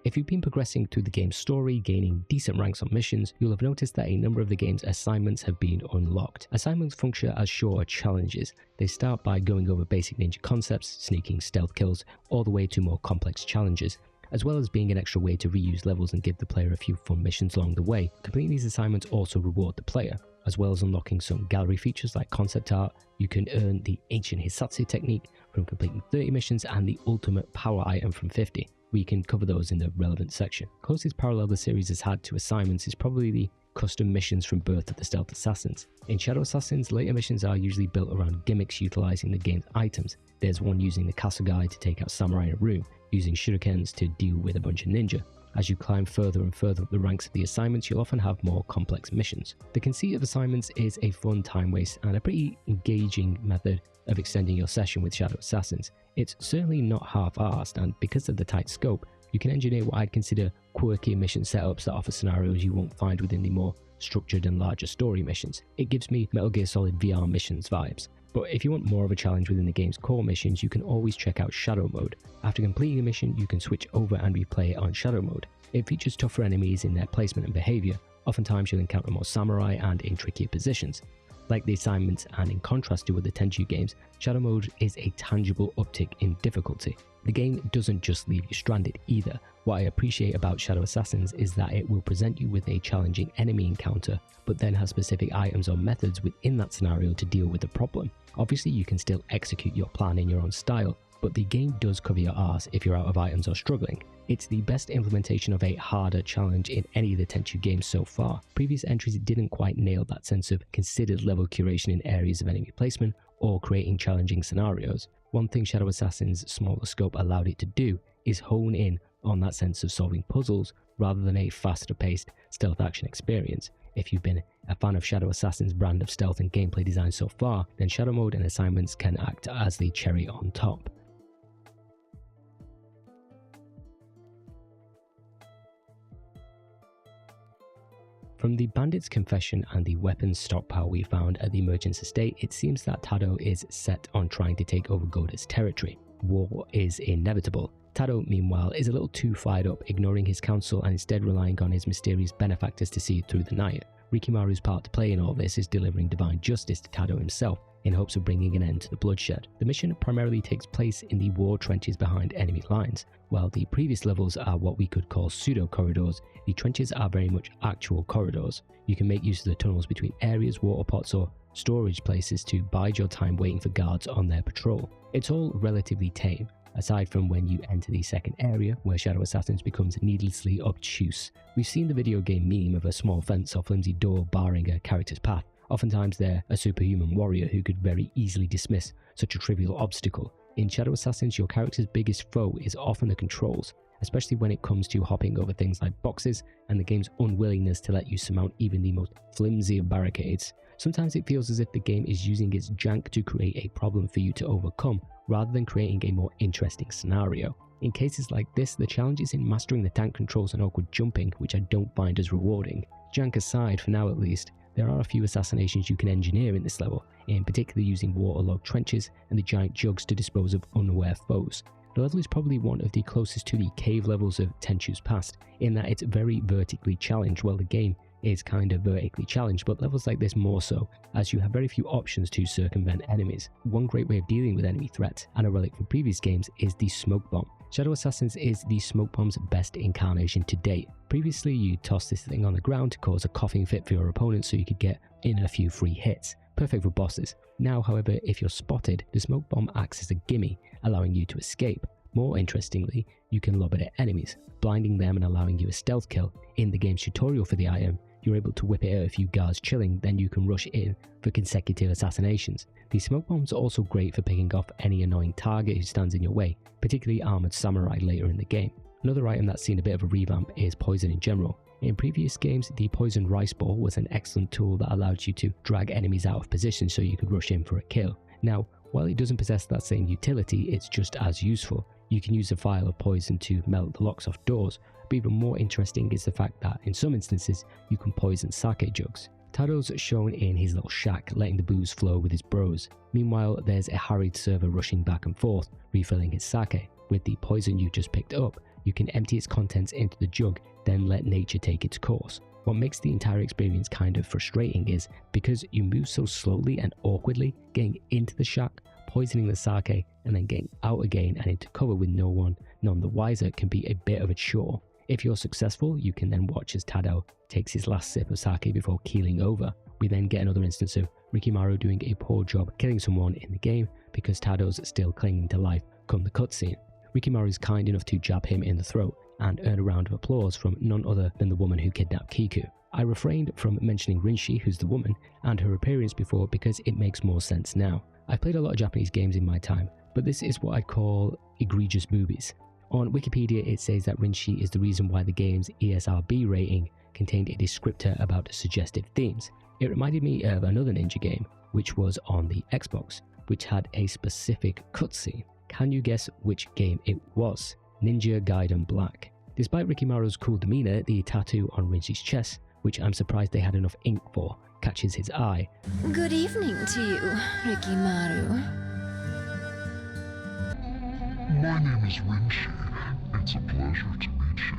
If you've been progressing through the game's story, gaining decent ranks on missions, you'll have noticed that a number of the game's assignments have been unlocked. Assignments function as shorter challenges. They start by going over basic ninja concepts, sneaking stealth kills, all the way to more complex challenges, as well as being an extra way to reuse levels and give the player a few fun missions along the way. Completing these assignments also reward the player. As well as unlocking some gallery features like concept art, you can earn the ancient Hisatsu technique from completing 30 missions and the ultimate power item from 50. We can cover those in the relevant section. Closest parallel the series has had to assignments is probably the custom missions from Birth of the Stealth Assassins. In Shadow Assassins, later missions are usually built around gimmicks utilizing the game's items. There's one using the castle guy to take out samurai in a room, using shurikens to deal with a bunch of ninja. As you climb further and further up the ranks of the assignments, you'll often have more complex missions. The conceit of assignments is a fun time waste and a pretty engaging method of extending your session with Shadow Assassins. It's certainly not half-arsed, and because of the tight scope, you can engineer what I'd consider quirky mission setups that offer scenarios you won't find within the more structured and larger story missions. It gives me Metal Gear Solid VR missions vibes. But if you want more of a challenge within the game's core missions, you can always check out Shadow Mode. After completing a mission, you can switch over and replay it on Shadow Mode. It features tougher enemies in their placement and behavior. Oftentimes you'll encounter more samurai and in trickier positions. Like the assignments, and in contrast to other Tenchu games, Shadow Mode is a tangible uptick in difficulty. The game doesn't just leave you stranded either. What I appreciate about Shadow Assassins is that it will present you with a challenging enemy encounter, but then has specific items or methods within that scenario to deal with the problem. Obviously you can still execute your plan in your own style, but the game does cover your arse if you're out of items or struggling. It's the best implementation of a harder challenge in any of the Tenchu games so far. Previous entries didn't quite nail that sense of considered level curation in areas of enemy placement or creating challenging scenarios. One thing Shadow Assassin's smaller scope allowed it to do is hone in on that sense of solving puzzles rather than a faster paced stealth action experience. If you've been a fan of Shadow Assassins' brand of stealth and gameplay design so far, then Shadow Mode and assignments can act as the cherry on top. From the bandit's confession and the weapons stockpile we found at the merchant's estate, it seems that Tado is set on trying to take over Goda's territory. War is inevitable. Tado, meanwhile, is a little too fired up, ignoring his counsel and instead relying on his mysterious benefactors to see it through the night. Rikimaru's part to play in all this is delivering divine justice to Tado himself, in hopes of bringing an end to the bloodshed. The mission primarily takes place in the war trenches behind enemy lines. While the previous levels are what we could call pseudo-corridors, the trenches are very much actual corridors. You can make use of the tunnels between areas, water pots or storage places to bide your time waiting for guards on their patrol. It's all relatively tame, aside from when you enter the second area, where Shadow Assassins becomes needlessly obtuse. We've seen the video game meme of a small fence or flimsy door barring a character's path. Oftentimes they're a superhuman warrior who could very easily dismiss such a trivial obstacle. In Shadow Assassins, your character's biggest foe is often the controls, especially when it comes to hopping over things like boxes and the game's unwillingness to let you surmount even the most flimsy of barricades. Sometimes it feels as if the game is using its jank to create a problem for you to overcome, rather than creating a more interesting scenario. In cases like this, the challenge is in mastering the tank controls and awkward jumping, which I don't find as rewarding. Jank aside, for now at least, there are a few assassinations you can engineer in this level, in particular using waterlogged trenches and the giant jugs to dispose of unaware foes. The level is probably one of the closest to the cave levels of Tenchu's past, in that it's very vertically challenged. Well, the game is kind of vertically challenged, but levels like this more so, as you have very few options to circumvent enemies. One great way of dealing with enemy threats, and a relic from previous games, is the smoke bomb. Shadow Assassins is the smoke bomb's best incarnation to date. Previously, you toss this thing on the ground to cause a coughing fit for your opponent so you could get in a few free hits. Perfect for bosses. Now, however, if you're spotted, the smoke bomb acts as a gimme, allowing you to escape. More interestingly, you can lob it at enemies, blinding them and allowing you a stealth kill. In the game's tutorial for the item, you're able to whip it at a few guards chilling, then you can rush in for consecutive assassinations. The smoke bombs are also great for picking off any annoying target who stands in your way, particularly armored samurai later in the game. Another item that's seen a bit of a revamp is poison in general. In previous games, the poison rice ball was an excellent tool that allowed you to drag enemies out of position so you could rush in for a kill. Now, while it doesn't possess that same utility, it's just as useful. You can use a vial of poison to melt the locks off doors, but even more interesting is the fact that in some instances you can poison sake jugs. Tado's shown in his little shack, letting the booze flow with his bros. Meanwhile, there's a harried server rushing back and forth, refilling his sake. With the poison you just picked up, you can empty its contents into the jug, then let nature take its course. What makes the entire experience kind of frustrating is, because you move so slowly and awkwardly, getting into the shack, poisoning the sake, and then getting out again and into cover with no one none the wiser can be a bit of a chore. If you're successful, you can then watch as Tado takes his last sip of sake before keeling over. We then get another instance of Rikimaru doing a poor job killing someone in the game because Tado's still clinging to life come the cutscene. Rikimaru is kind enough to jab him in the throat and earn a round of applause from none other than the woman who kidnapped Kiku. I refrained from mentioning Rinshi, who's the woman, and her appearance before because it makes more sense now. I've played a lot of Japanese games in my time, but this is what I'd call egregious boobies. On Wikipedia, it says that Rinshi is the reason why the game's ESRB rating contained a descriptor about suggestive themes. It reminded me of another ninja game, which was on the Xbox, which had a specific cutscene. Can you guess which game it was? Ninja Gaiden Black. Despite Rikimaru's cool demeanor, the tattoo on Rinshi's chest, which I'm surprised they had enough ink for, catches his eye. Good evening to you, Rikimaru. My name is Rinshi. It's a pleasure to meet you.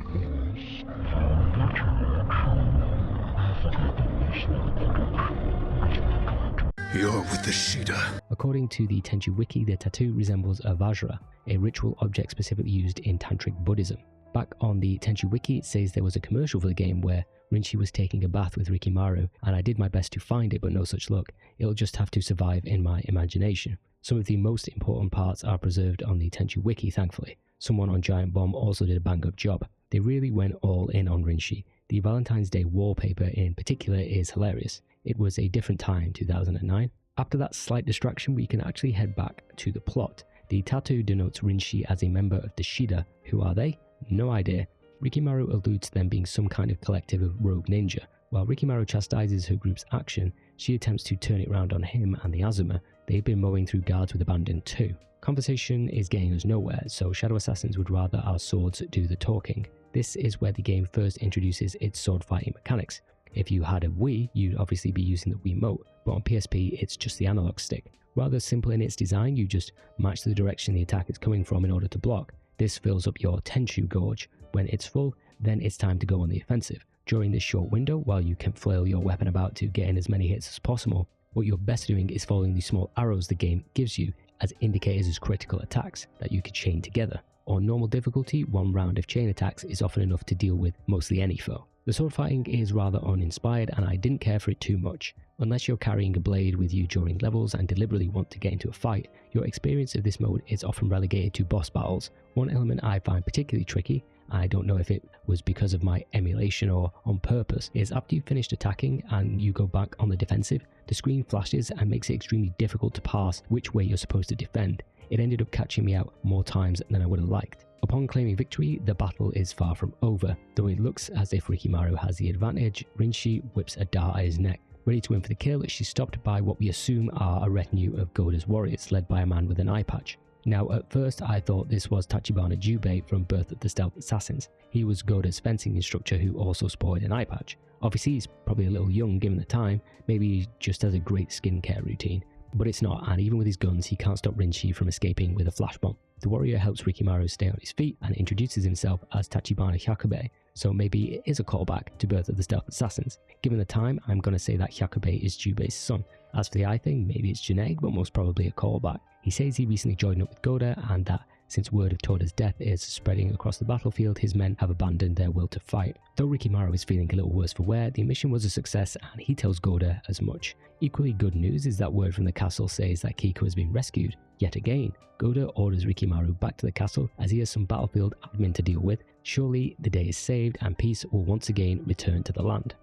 You're with the Shida. According to the Tenchu Wiki, the tattoo resembles a Vajra, a ritual object specifically used in Tantric Buddhism. Back on the Tenchu Wiki, it says there was a commercial for the game where Rinshi was taking a bath with Rikimaru, and I did my best to find it, but no such luck. It'll just have to survive in my imagination. Some of the most important parts are preserved on the Tenchu Wiki, thankfully. Someone on Giant Bomb also did a bang-up job. They really went all in on Rinshi. The Valentine's Day wallpaper in particular is hilarious. It was a different time, 2009. After that slight distraction, we can actually head back to the plot. The tattoo denotes Rinshi as a member of the Shida. Who are they? No idea. Rikimaru alludes to them being some kind of collective of rogue ninja. While Rikimaru chastises her group's action, she attempts to turn it round on him and the Azuma. They've been mowing through guards with abandon too. Conversation is getting us nowhere, so Shadow Assassins would rather our swords do the talking. This is where the game first introduces its sword fighting mechanics. If you had a Wii, you'd obviously be using the Wiimote, but on PSP it's just the analog stick. Rather simple in its design, you just match the direction the attack is coming from in order to block. This fills up your Tenchu Gorge. When it's full, then it's time to go on the offensive. During this short window, while you can flail your weapon about to get in as many hits as possible, what you're best doing is following the small arrows the game gives you as indicators as critical attacks that you could chain together. On normal difficulty, one round of chain attacks is often enough to deal with mostly any foe. The sword fighting is rather uninspired and I didn't care for it too much. Unless you're carrying a blade with you during levels and deliberately want to get into a fight, your experience of this mode is often relegated to boss battles. One element I find particularly tricky, I don't know if it was because of my emulation or on purpose, is after you've finished attacking and you go back on the defensive, the screen flashes and makes it extremely difficult to parse which way you're supposed to defend. It ended up catching me out more times than I would have liked. Upon claiming victory, the battle is far from over. Though it looks as if Rikimaru has the advantage, Rinshi whips a dart at his neck. Ready to win for the kill, she's stopped by what we assume are a retinue of Goda's warriors led by a man with an eye patch. Now at first I thought this was Tachibana Jubei from Birth of the Stealth Assassins. He was Goda's fencing instructor who also sported an eye patch. Obviously he's probably a little young given the time, maybe he just has a great skincare routine. But it's not, and even with his guns he can't stop Rinshi from escaping with a flash bomb. The warrior helps Rikimaru stay on his feet and introduces himself as Tachibana Hyakubei, so maybe it is a callback to Birth of the Stealth Assassins. Given the time, I'm going to say that Hyakubei is Jubei's son. As for the eye thing, maybe it's genetic, but most probably a callback. He says he recently joined up with Goda and that since word of Toda's death is spreading across the battlefield, his men have abandoned their will to fight. Though Rikimaru is feeling a little worse for wear, the mission was a success and he tells Goda as much. Equally good news is that word from the castle says that Kiko has been rescued. Yet again, Goda orders Rikimaru back to the castle as he has some battlefield admin to deal with. Surely the day is saved and peace will once again return to the land.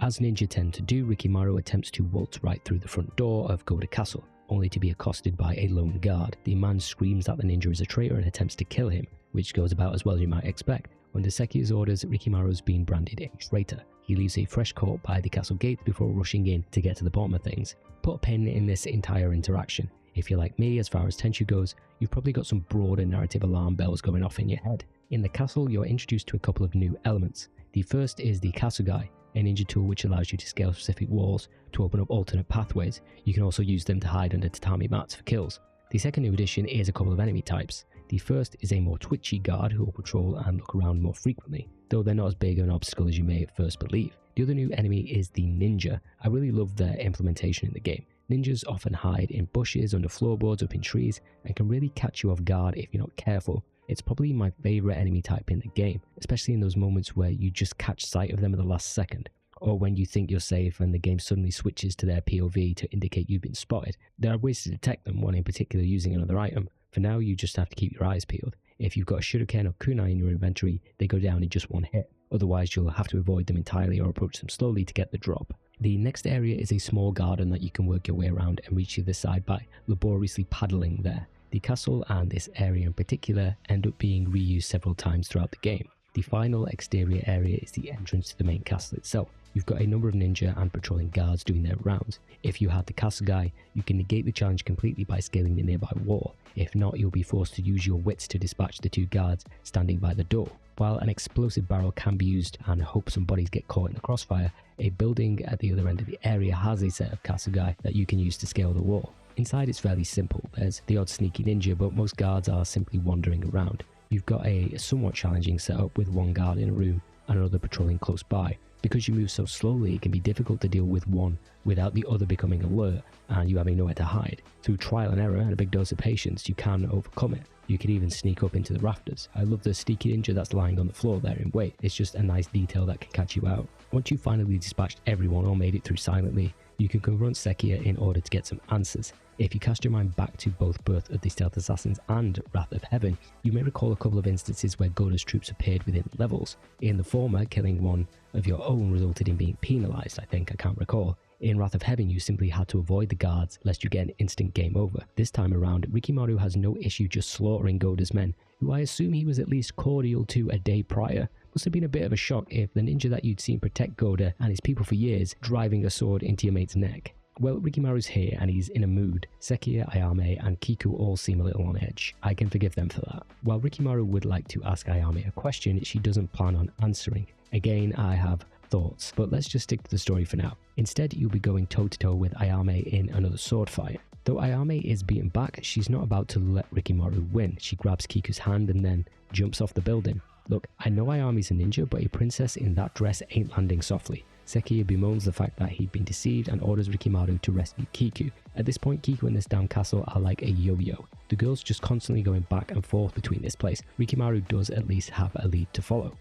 As ninja tend to do, Rikimaru attempts to waltz right through the front door of Goda Castle, only to be accosted by a lone guard. The man screams that the ninja is a traitor and attempts to kill him, which goes about as well as you might expect. Under Seki's orders, Rikimaru has been branded a traitor. He leaves a fresh court by the castle gate before rushing in to get to the bottom of things. Put a pin in this entire interaction. If you're like me as far as Tenchu goes, you've probably got some broader narrative alarm bells going off in your head. In the castle, you're introduced to a couple of new elements. The first is the Kasugai, a ninja tool which allows you to scale specific walls to open up alternate pathways. You can also use them to hide under tatami mats for kills. The second new addition is a couple of enemy types. The first is a more twitchy guard who will patrol and look around more frequently, though they're not as big of an obstacle as you may at first believe. The other new enemy is the ninja. I really love their implementation in the game. Ninjas often hide in bushes, under floorboards, up in trees, and can really catch you off guard if you're not careful. It's probably my favourite enemy type in the game, especially in those moments where you just catch sight of them at the last second, or when you think you're safe and the game suddenly switches to their POV to indicate you've been spotted. There are ways to detect them, one in particular using another item. For now, you just have to keep your eyes peeled. If you've got a shuriken or kunai in your inventory, they go down in just one hit. Otherwise, you'll have to avoid them entirely or approach them slowly to get the drop. The next area is a small garden that you can work your way around and reach the other side by laboriously paddling there. The castle and this area in particular end up being reused several times throughout the game. The final exterior area is the entrance to the main castle itself. You've got a number of ninja and patrolling guards doing their rounds. If you have the Kasugai, you can negate the challenge completely by scaling the nearby wall. If not, you'll be forced to use your wits to dispatch the two guards standing by the door. While an explosive barrel can be used and hope some bodies get caught in the crossfire, a building at the other end of the area has a set of Kasugai that you can use to scale the wall. Inside it's fairly simple. There's the odd sneaky ninja, but most guards are simply wandering around. You've got a somewhat challenging setup with one guard in a room and another patrolling close by. Because you move so slowly, it can be difficult to deal with one without the other becoming alert and you having nowhere to hide. Through trial and error and a big dose of patience, you can overcome it. You can even sneak up into the rafters. I love the sneaky ninja that's lying on the floor there in wait. It's just a nice detail that can catch you out. Once you've finally dispatched everyone or made it through silently, you can confront Sekia in order to get some answers. If you cast your mind back to both Birth of the Stealth Assassins and Wrath of Heaven, you may recall a couple of instances where Goda's troops appeared within levels. In the former, killing one of your own resulted in being penalised, I can't recall. In Wrath of Heaven, you simply had to avoid the guards lest you get an instant game over. This time around, Rikimaru has no issue just slaughtering Goda's men, who I assume he was at least cordial to a day prior. Must have been a bit of a shock if the ninja that you'd seen protect Goda and his people for years driving a sword into your mate's neck. Well, Rikimaru's here and he's in a mood. Sekiya, Ayame and Kiku all seem a little on edge. I can forgive them for that. While Rikimaru would like to ask Ayame a question, she doesn't plan on answering. Again, I have thoughts, but let's just stick to the story for now. Instead, you'll be going toe-to-toe with Ayame in another sword fight. Though Ayame is beaten back, she's not about to let Rikimaru win. She grabs Kiku's hand and then jumps off the building. Look, I know Ayame's a ninja, but a princess in that dress ain't landing softly. Sekiya bemoans the fact that he'd been deceived and orders Rikimaru to rescue Kiku. At this point, Kiku and this damn castle are like a yo-yo. The girl's just constantly going back and forth between this place. Rikimaru does at least have a lead to follow.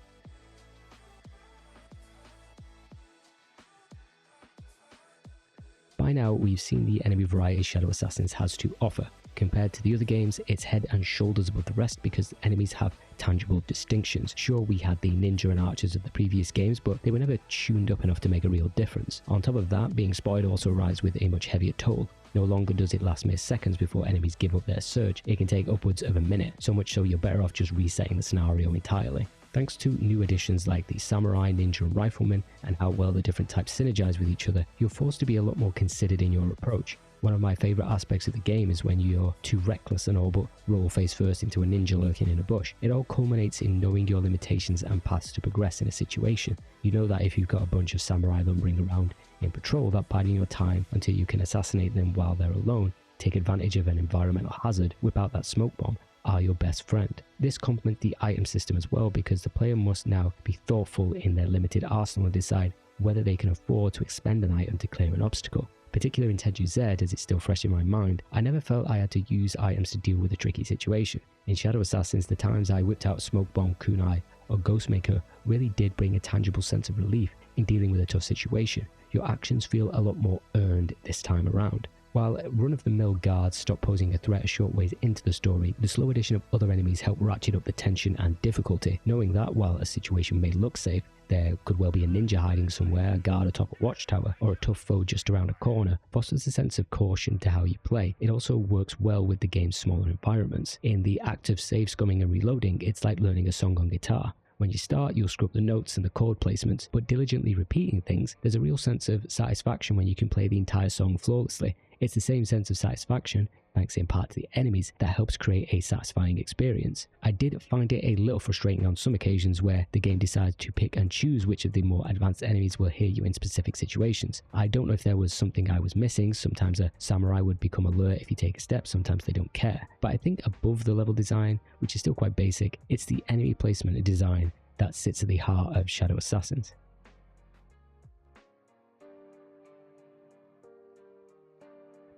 By now, we've seen the enemy variety Shadow Assassins has to offer. Compared to the other games, it's head and shoulders above the rest because enemies have tangible distinctions. Sure, we had the ninja and archers of the previous games, but they were never tuned up enough to make a real difference. On top of that, being spotted also arrives with a much heavier toll. No longer does it last mere seconds before enemies give up their surge, it can take upwards of a minute, so much so you're better off just resetting the scenario entirely. Thanks to new additions like the samurai, ninja and rifleman and how well the different types synergize with each other, you're forced to be a lot more considered in your approach. One of my favourite aspects of the game is when you're too reckless and all but roll face first into a ninja lurking in a bush. It all culminates in knowing your limitations and paths to progress in a situation. You know that if you've got a bunch of samurai lumbering around in patrol, that biding your time until you can assassinate them while they're alone, take advantage of an environmental hazard, whip out that smoke bomb, are your best friend. This complements the item system as well because the player must now be thoughtful in their limited arsenal and decide whether they can afford to expend an item to clear an obstacle. Particularly in Tenchu Z, as it's still fresh in my mind, I never felt I had to use items to deal with a tricky situation. In Shadow Assassins, the times I whipped out Smoke Bomb, Kunai or Ghostmaker really did bring a tangible sense of relief in dealing with a tough situation. Your actions feel a lot more earned this time around. While run-of-the-mill guards stop posing a threat a short ways into the story, the slow addition of other enemies help ratchet up the tension and difficulty, knowing that while a situation may look safe, there could well be a ninja hiding somewhere, a guard atop a watchtower, or a tough foe just around a corner, fosters a sense of caution to how you play. It also works well with the game's smaller environments. In the act of save scumming and reloading, it's like learning a song on guitar. When you start, you'll scrub the notes and the chord placements, but diligently repeating things, there's a real sense of satisfaction when you can play the entire song flawlessly. It's the same sense of satisfaction, thanks in part to the enemies, that helps create a satisfying experience. I did find it a little frustrating on some occasions where the game decides to pick and choose which of the more advanced enemies will hear you in specific situations. I don't know if there was something I was missing. Sometimes a samurai would become alert if you take a step, sometimes they don't care. But I think above the level design, which is still quite basic, it's the enemy placement and design that sits at the heart of Shadow Assassins.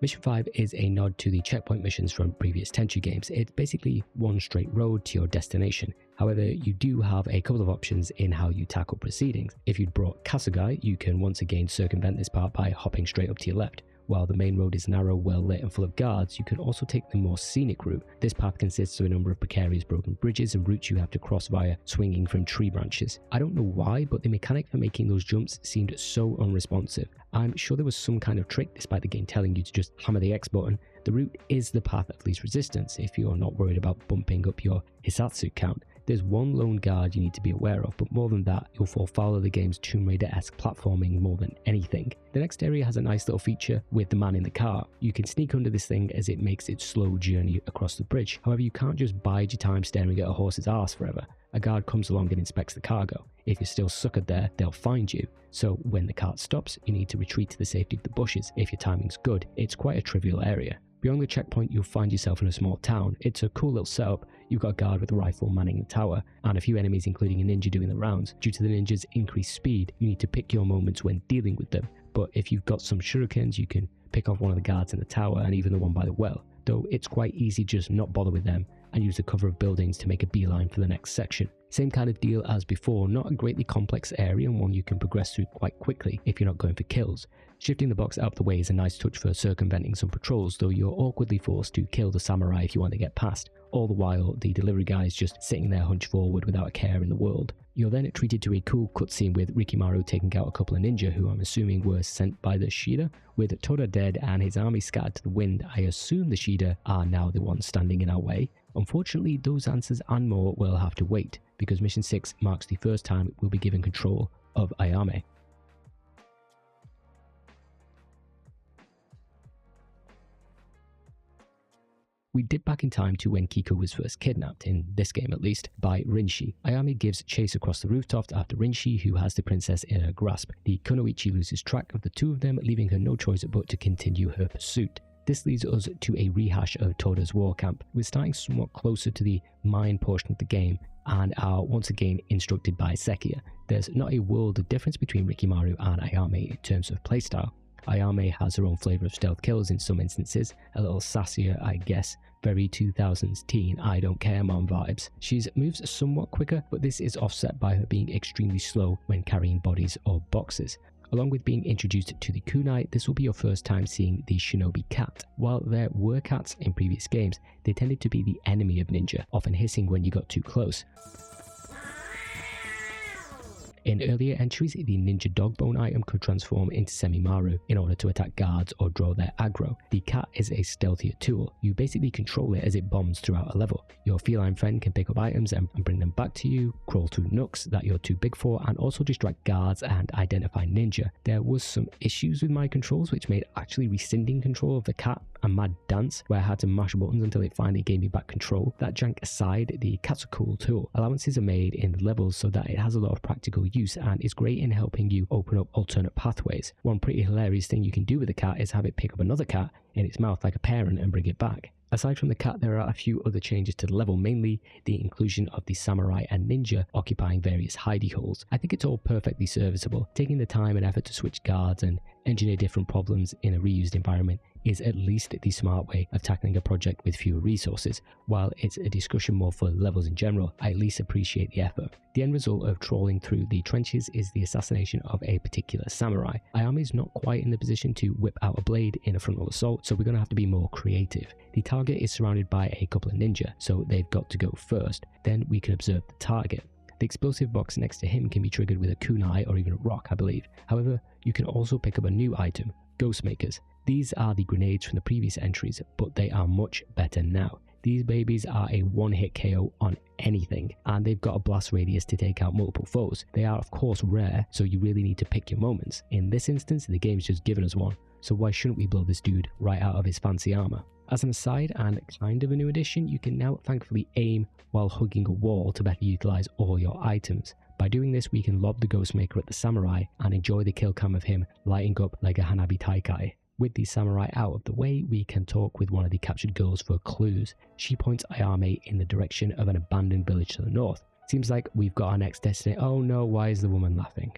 Mission 5 is a nod to the checkpoint missions from previous Tenchu games. It's basically one straight road to your destination. However, you do have a couple of options in how you tackle proceedings. If you'd brought Kasugai, you can once again circumvent this part by hopping straight up to your left. While the main road is narrow, well lit and full of guards, you can also take the more scenic route. This path consists of a number of precarious broken bridges and routes you have to cross via swinging from tree branches. I don't know why, but the mechanic for making those jumps seemed so unresponsive. I'm sure there was some kind of trick despite the game telling you to just hammer the X button. The route is the path of least resistance if you're not worried about bumping up your Hisatsu count. There's one lone guard you need to be aware of, but more than that, you'll fall foul of the game's Tomb Raider-esque platforming more than anything. The next area has a nice little feature with the man in the car. You can sneak under this thing as it makes its slow journey across the bridge. However, you can't just bide your time staring at a horse's arse forever. A guard comes along and inspects the cargo. If you're still suckered there, they'll find you. So when the cart stops, you need to retreat to the safety of the bushes. If your timing's good, it's quite a trivial area. Beyond the checkpoint, you'll find yourself in a small town. It's a cool little setup. You've got a guard with a rifle manning the tower, and a few enemies including a ninja doing the rounds. Due to the ninja's increased speed, you need to pick your moments when dealing with them. But if you've got some shurikens, you can pick off one of the guards in the tower and even the one by the well. Though it's quite easy just not bother with them and use the cover of buildings to make a beeline for the next section. Same kind of deal as before, not a greatly complex area and one you can progress through quite quickly if you're not going for kills. Shifting the box out of the way is a nice touch for circumventing some patrols, though you're awkwardly forced to kill the samurai if you want to get past. All the while, the delivery guy is just sitting there hunched forward without a care in the world. You're then treated to a cool cutscene with Rikimaru taking out a couple of ninja who I'm assuming were sent by the Shida. With Toda dead and his army scattered to the wind, I assume the Shida are now the ones standing in our way. Unfortunately, those answers and more will have to wait, because Mission 6 marks the first time we'll be given control of Ayame. We dip back in time to when Kiko was first kidnapped, in this game at least, by Rinshi. Ayame gives chase across the rooftop after Rinshi, who has the princess in her grasp. The Kunoichi loses track of the two of them, leaving her no choice but to continue her pursuit. This leads us to a rehash of Toda's war camp. We're starting somewhat closer to the mine portion of the game and are once again instructed by Sekiya. There's not a world of difference between Rikimaru and Ayame in terms of playstyle. Ayame has her own flavour of stealth kills in some instances, a little sassier I guess, very 2000s teen I don't care mom vibes. She's moves somewhat quicker, but this is offset by her being extremely slow when carrying bodies or boxes. Along with being introduced to the kunai, this will be your first time seeing the shinobi cat. While there were cats in previous games, they tended to be the enemy of ninja, often hissing when you got too close. In earlier entries, the ninja dog bone item could transform into Semimaru in order to attack guards or draw their aggro. The cat is a stealthier tool. You basically control it as it bombs throughout a level. Your feline friend can pick up items and bring them back to you, crawl through nooks that you're too big for, and also distract guards and identify ninja. There was some issues with my controls which made actually rescinding control of the cat a mad dance, where I had to mash buttons until it finally gave me back control. That jank aside, the cat's a cool tool. Allowances are made in the levels so that it has a lot of practical use and is great in helping you open up alternate pathways. One pretty hilarious thing you can do with the cat is have it pick up another cat in its mouth like a parent and bring it back. Aside from the cat, there are a few other changes to the level, mainly the inclusion of the samurai and ninja occupying various hidey holes. I think it's all perfectly serviceable. Taking the time and effort to switch guards and engineer different problems in a reused environment is at least the smart way of tackling a project with fewer resources. While it's a discussion more for levels in general, I at least appreciate the effort. The end result of trawling through the trenches is the assassination of a particular samurai. Ayame's not quite in the position to whip out a blade in a frontal assault, so we're going to have to be more creative. The target is surrounded by a couple of ninja, so they've got to go first. Then we can observe the target. The explosive box next to him can be triggered with a kunai or even a rock, I believe. However, you can also pick up a new item, Ghost Makers. These are the grenades from the previous entries, but they are much better now. These babies are a one-hit KO on anything, and they've got a blast radius to take out multiple foes. They are of course rare, so you really need to pick your moments. In this instance, the game's just given us one, so why shouldn't we blow this dude right out of his fancy armor? As an aside, and kind of a new addition, you can now thankfully aim while hugging a wall to better utilize all your items. By doing this, we can lob the Ghostmaker at the samurai and enjoy the kill cam of him lighting up like a Hanabi Taikai. With the samurai out of the way, we can talk with one of the captured girls for clues. She points Ayame in the direction of an abandoned village to the north. Seems like we've got our next destiny. Oh no, why is the woman laughing?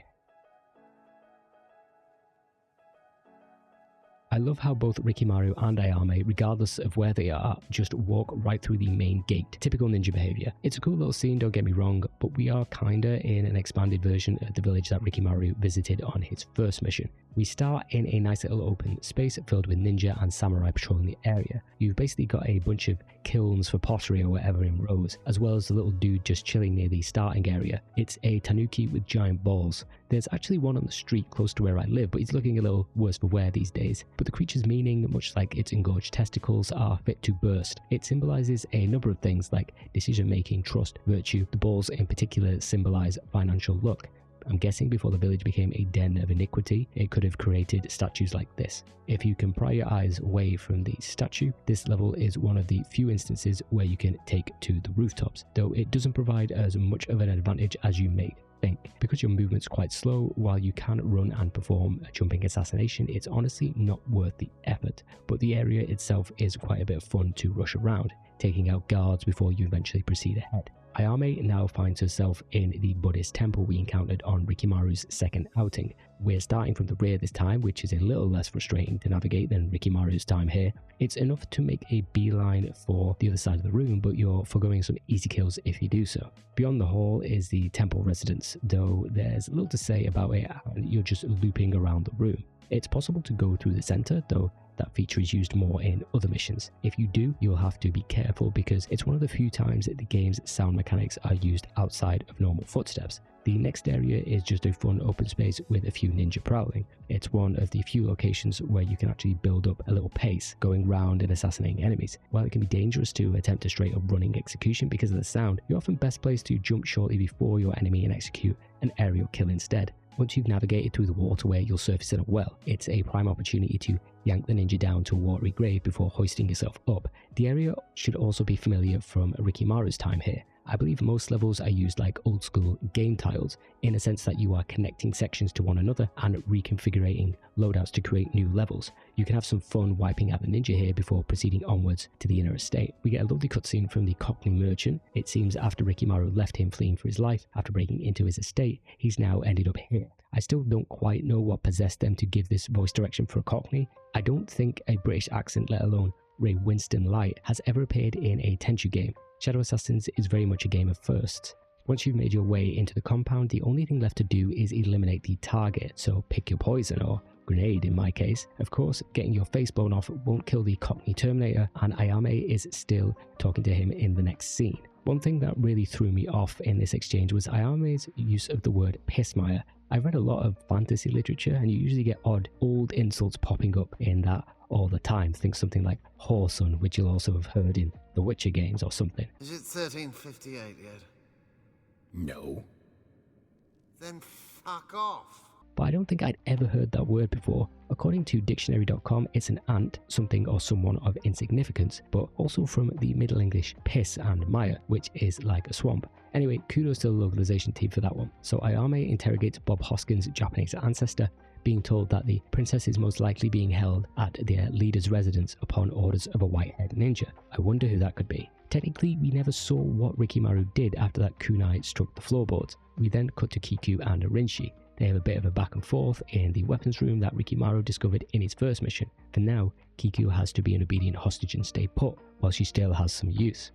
I love how both Rikimaru and Ayame, regardless of where they are, just walk right through the main gate. Typical ninja behavior. It's a cool little scene, don't get me wrong, but we are kinda in an expanded version of the village that Rikimaru visited on his first mission. We start in a nice little open space filled with ninja and samurai patrolling the area. You've basically got a bunch of kilns for pottery or whatever in rows, as well as the little dude just chilling near the starting area. It's a tanuki with giant balls. There's actually one on the street close to where I live, but he's looking a little worse for wear these days. But the creature's meaning, much like its engorged testicles, are fit to burst. It symbolizes a number of things like decision making, trust, virtue. The balls in particular symbolize financial luck. I'm guessing before the village became a den of iniquity, it could have created statues like this. If you can pry your eyes away from the statue, this level is one of the few instances where you can take to the rooftops, though it doesn't provide as much of an advantage as you may think. Because your movement's quite slow, while you can run and perform a jumping assassination, it's honestly not worth the effort. But the area itself is quite a bit of fun to rush around, taking out guards before you eventually proceed ahead. Ayame now finds herself in the Buddhist temple we encountered on Rikimaru's second outing. We're starting from the rear this time, which is a little less frustrating to navigate than Rikimaru's time here. It's enough to make a beeline for the other side of the room, but you're foregoing some easy kills if you do so. Beyond the hall is the temple residence, though there's little to say about it and you're just looping around the room. It's possible to go through the center, though that feature is used more in other missions. If you do, you'll have to be careful because it's one of the few times that the game's sound mechanics are used outside of normal footsteps. The next area is just a fun open space with a few ninja prowling. It's one of the few locations where you can actually build up a little pace, going round and assassinating enemies. While it can be dangerous to attempt a straight up running execution because of the sound, you're often best placed to jump shortly before your enemy and execute an aerial kill instead. Once you've navigated through the waterway, you'll surface in a well. It's a prime opportunity to yank the ninja down to a watery grave before hoisting yourself up. The area should also be familiar from Rikimaru's time here. I believe most levels are used like old school game tiles, in a sense that you are connecting sections to one another and reconfiguring loadouts to create new levels. You can have some fun wiping out the ninja here before proceeding onwards to the inner estate. We get a lovely cutscene from the Cockney merchant. It seems after Rikimaru left him fleeing for his life after breaking into his estate, he's now ended up here. I still don't quite know what possessed them to give this voice direction for a Cockney. I don't think a British accent, let alone Ray Winston Light, has ever appeared in a Tenchu game. Shadow Assassins is very much a game of firsts. Once you've made your way into the compound, the only thing left to do is eliminate the target, so pick your poison, or grenade in my case. Of course, getting your face blown off won't kill the Cockney Terminator, and Ayame is still talking to him in the next scene. One thing that really threw me off in this exchange was Ayame's use of the word pissmire. I've read a lot of fantasy literature, and you usually get odd old insults popping up in that all the time. Think something like whoreson, which you'll also have heard in the Witcher games or something. Is it 1358 yet? No. Then fuck off. But I don't think I'd ever heard that word before. According to dictionary.com, it's an ant, something or someone of insignificance, but also from the Middle English piss and mire, which is like a swamp. Anyway, kudos to the localization team for that one. So Ayame interrogates Bob Hoskins' Japanese ancestor, being told that the princess is most likely being held at their leader's residence upon orders of a white-haired ninja. I wonder who that could be. Technically, we never saw what Rikimaru did after that kunai struck the floorboards. We then cut to Kiku and Rinshi. They have a bit of a back and forth in the weapons room that Rikimaru discovered in his first mission. For now, Kiku has to be an obedient hostage and stay put, while she still has some use.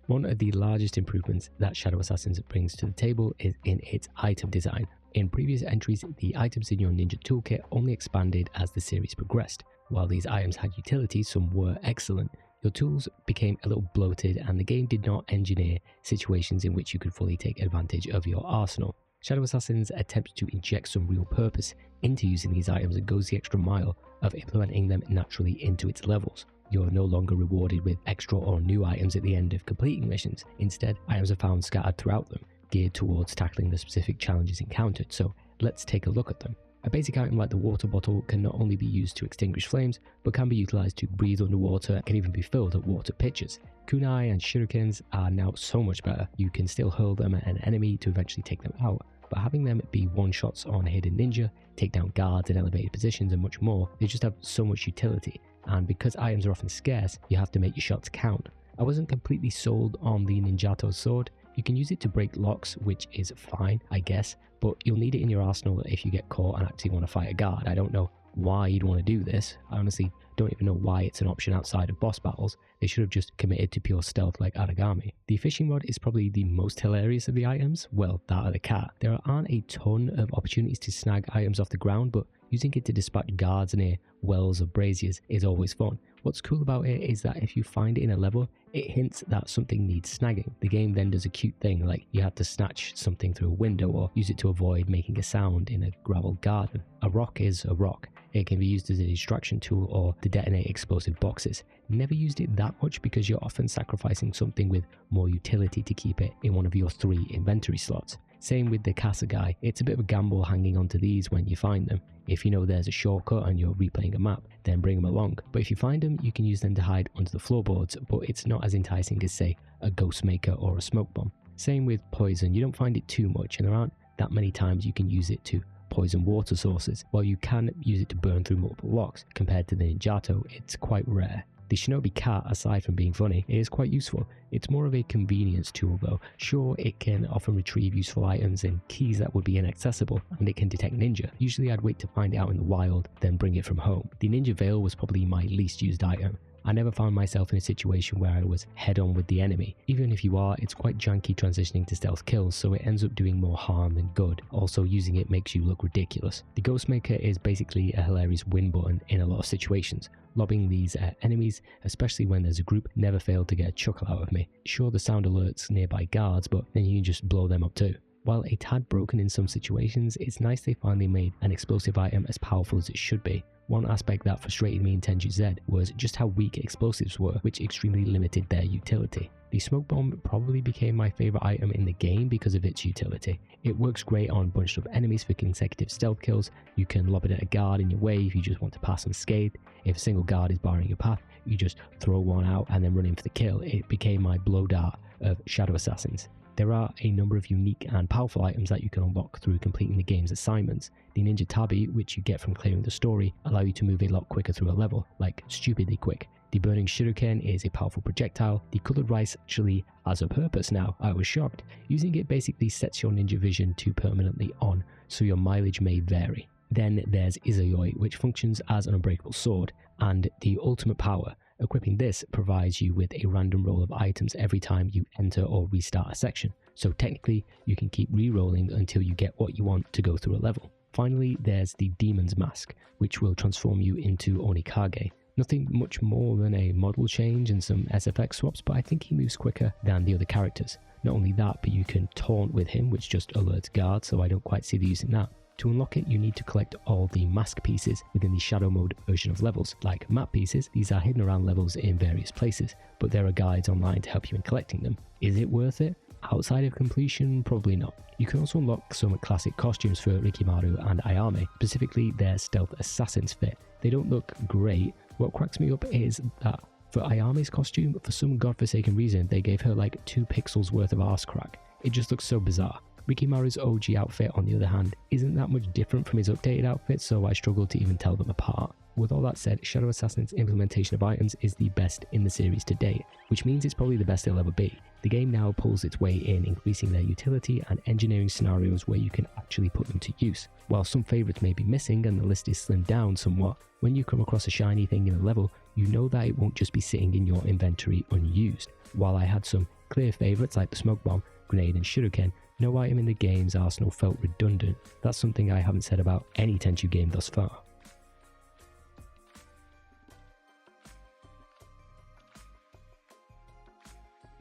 One of the largest improvements that Shadow Assassins brings to the table is in its item design. In previous entries, the items in your ninja toolkit only expanded as the series progressed. While these items had utility, some were excellent. Your tools became a little bloated and the game did not engineer situations in which you could fully take advantage of your arsenal. Shadow Assassins attempts to inject some real purpose into using these items and goes the extra mile of implementing them naturally into its levels. You're no longer rewarded with extra or new items at the end of completing missions. Instead, items are found scattered throughout them, geared towards tackling the specific challenges encountered, so let's take a look at them. A basic item like the water bottle can not only be used to extinguish flames, but can be utilized to breathe underwater and can even be filled at water pitchers. Kunai and shurikens are now so much better. You can still hurl them at an enemy to eventually take them out, but having them be one-shots on a hidden ninja, take down guards in elevated positions and much more, they just have so much utility. And because items are often scarce, you have to make your shots count. I wasn't completely sold on the Ninjato sword. You can use it to break locks, which is fine, I guess, but you'll need it in your arsenal if you get caught and actually want to fight a guard. I don't know why you'd want to do this. I honestly don't even know why it's an option outside of boss battles. They should have just committed to pure stealth like Aragami. The fishing rod is probably the most hilarious of the items, well, that of the cat. There aren't a ton of opportunities to snag items off the ground, but using it to dispatch guards near wells or braziers is always fun. What's cool about it is that if you find it in a level, it hints that something needs snagging. The game then does a cute thing, like you have to snatch something through a window or use it to avoid making a sound in a gravel garden. A rock is a rock. It can be used as a distraction tool or to detonate explosive boxes. Never used it that much because you're often sacrificing something with more utility to keep it in one of your 3 inventory slots. Same with the Kasagai, it's a bit of a gamble hanging onto these when you find them. If you know there's a shortcut and you're replaying a map, then bring them along. But if you find them, you can use them to hide under the floorboards, but it's not as enticing as, say, a ghost maker or a smoke bomb. Same with poison, you don't find it too much and there aren't that many times you can use it to poison water sources. While you can use it to burn through multiple locks, compared to the Ninjato, it's quite rare. The Shinobi Cat, aside from being funny, is quite useful. It's more of a convenience tool though. Sure, it can often retrieve useful items and keys that would be inaccessible, and it can detect ninja. Usually I'd wait to find it out in the wild, then bring it from home. The Ninja Veil was probably my least used item. I never found myself in a situation where I was head on with the enemy. Even if you are, it's quite janky transitioning to stealth kills, so it ends up doing more harm than good. Also, using it makes you look ridiculous. The Ghostmaker is basically a hilarious win button in a lot of situations. Lobbing these at enemies, especially when there's a group, never failed to get a chuckle out of me. Sure, the sound alerts nearby guards, but then you can just blow them up too. While a tad broken in some situations, it's nice they finally made an explosive item as powerful as it should be. One aspect that frustrated me in Tenchu Z was just how weak explosives were, which extremely limited their utility. The smoke bomb probably became my favourite item in the game because of its utility. It works great on bunched up enemies for consecutive stealth kills. You can lob it at a guard in your way if you just want to pass unscathed. If a single guard is barring your path, you just throw one out and then run in for the kill. It became my blow dart of Shadow Assassins. There are a number of unique and powerful items that you can unlock through completing the game's assignments. The Ninja Tabi, which you get from clearing the story, allow you to move a lot quicker through a level, like stupidly quick. The Burning Shuriken is a powerful projectile. The Coloured Rice actually has a purpose now, I was shocked. Using it basically sets your ninja vision to permanently on, so your mileage may vary. Then there's Izayoi, which functions as an unbreakable sword, and the ultimate power. Equipping this provides you with a random roll of items every time you enter or restart a section, so technically you can keep re-rolling until you get what you want to go through a level. Finally, there's the Demon's Mask, which will transform you into Onikage. Nothing much more than a model change and some SFX swaps, but I think he moves quicker than the other characters. Not only that, but you can taunt with him, which just alerts guards, so I don't quite see the use in that. To unlock it, you need to collect all the mask pieces within the shadow mode version of levels. Like map pieces, these are hidden around levels in various places, but there are guides online to help you in collecting them. Is it worth it? Outside of completion, probably not. You can also unlock some classic costumes for Rikimaru and Ayame, specifically their stealth assassin's fit. They don't look great. What cracks me up is that for Ayame's costume, for some godforsaken reason, they gave her like 2 pixels worth of arse crack. It just looks so bizarre. Rikimaru's OG outfit, on the other hand, isn't that much different from his updated outfit, so I struggle to even tell them apart. With all that said, Shadow Assassin's implementation of items is the best in the series to date, which means it's probably the best it'll ever be. The game now pulls its way in, increasing their utility and engineering scenarios where you can actually put them to use. While some favourites may be missing and the list is slimmed down somewhat, when you come across a shiny thing in a level, you know that it won't just be sitting in your inventory unused. While I had some clear favourites like the smoke bomb, grenade and shuriken, no item in the game's arsenal felt redundant. That's something I haven't said about any Tenchu game thus far.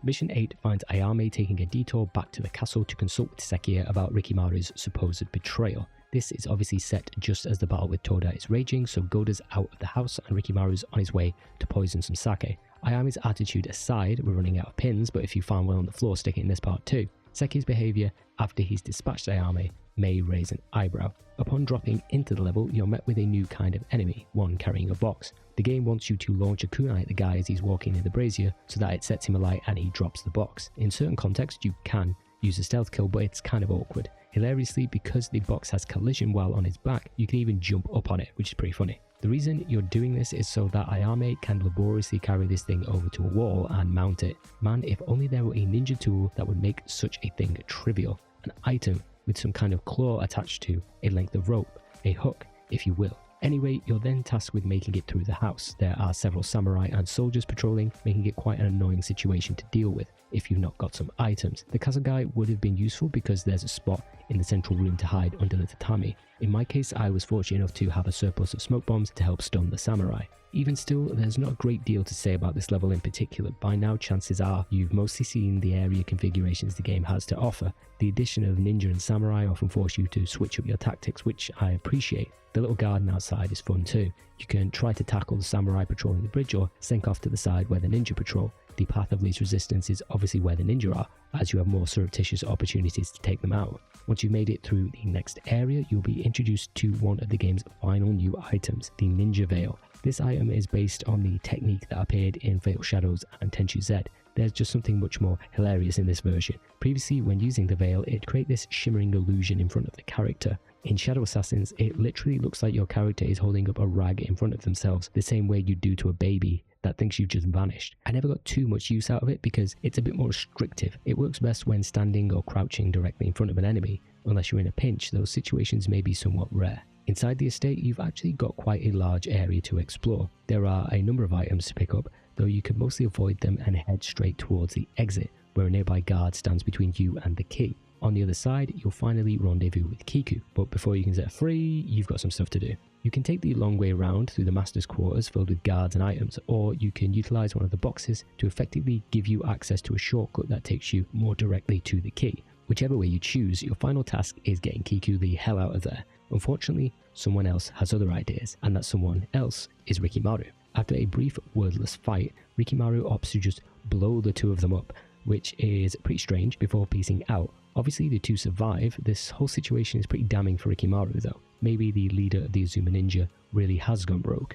Mission 8 finds Ayame taking a detour back to the castle to consult with Sekiya about Rikimaru's supposed betrayal. This is obviously set just as the battle with Toda is raging, so Goda's out of the house and Rikimaru's on his way to poison some sake. Ayame's attitude aside, we're running out of pins, but if you find one on the floor, stick it in this part too. Sekiya's behaviour after he's dispatched Ayame may raise an eyebrow. Upon dropping into the level, you're met with a new kind of enemy, one carrying a box. The game wants you to launch a kunai at the guy as he's walking in the brazier so that it sets him alight and he drops the box. In certain contexts you can use a stealth kill, but it's kind of awkward. Hilariously, because the box has collision while on his back, you can even jump up on it, which is pretty funny. The reason you're doing this is so that Ayame can laboriously carry this thing over to a wall and mount it. Man, if only there were a ninja tool that would make such a thing trivial. An item with some kind of claw attached to a length of rope, a hook, if you will. Anyway, you're then tasked with making it through the house. There are several samurai and soldiers patrolling, making it quite an annoying situation to deal with if you've not got some items. The castle guy would have been useful because there's a spot in the central room to hide under the tatami. In my case, I was fortunate enough to have a surplus of smoke bombs to help stun the samurai. Even still, there's not a great deal to say about this level in particular. By now, chances are you've mostly seen the area configurations the game has to offer. The addition of ninja and samurai often force you to switch up your tactics, which I appreciate. The little garden outside is fun too. You can try to tackle the samurai patrolling the bridge or slink off to the side where the ninja patrol. The path of least resistance is obviously where the ninja are, as you have more surreptitious opportunities to take them out. Once you've made it through the next area, you'll be introduced to one of the game's final new items, the Ninja Veil. This item is based on the technique that appeared in Fatal Shadows and Tenchu Z. There's just something much more hilarious in this version. Previously, when using the veil, it'd create this shimmering illusion in front of the character. In Shadow Assassins, it literally looks like your character is holding up a rag in front of themselves, the same way you do to a baby that thinks you've just vanished. I never got too much use out of it because it's a bit more restrictive. It works best when standing or crouching directly in front of an enemy. Unless you're in a pinch, those situations may be somewhat rare. Inside the estate, you've actually got quite a large area to explore. There are a number of items to pick up, though you can mostly avoid them and head straight towards the exit, where a nearby guard stands between you and the key. On the other side, you'll finally rendezvous with Kiku, but before you can set free, you've got some stuff to do. You can take the long way around through the master's quarters filled with guards and items, or you can utilize one of the boxes to effectively give you access to a shortcut that takes you more directly to the key. Whichever way you choose, your final task is getting Kiku the hell out of there. Unfortunately, someone else has other ideas, and that someone else is Rikimaru. After a brief wordless fight, Rikimaru opts to just blow the two of them up, which is pretty strange, before piecing out. Obviously the two survive. This whole situation is pretty damning for Rikimaru though. Maybe the leader of the Azuma Ninja really has gone rogue.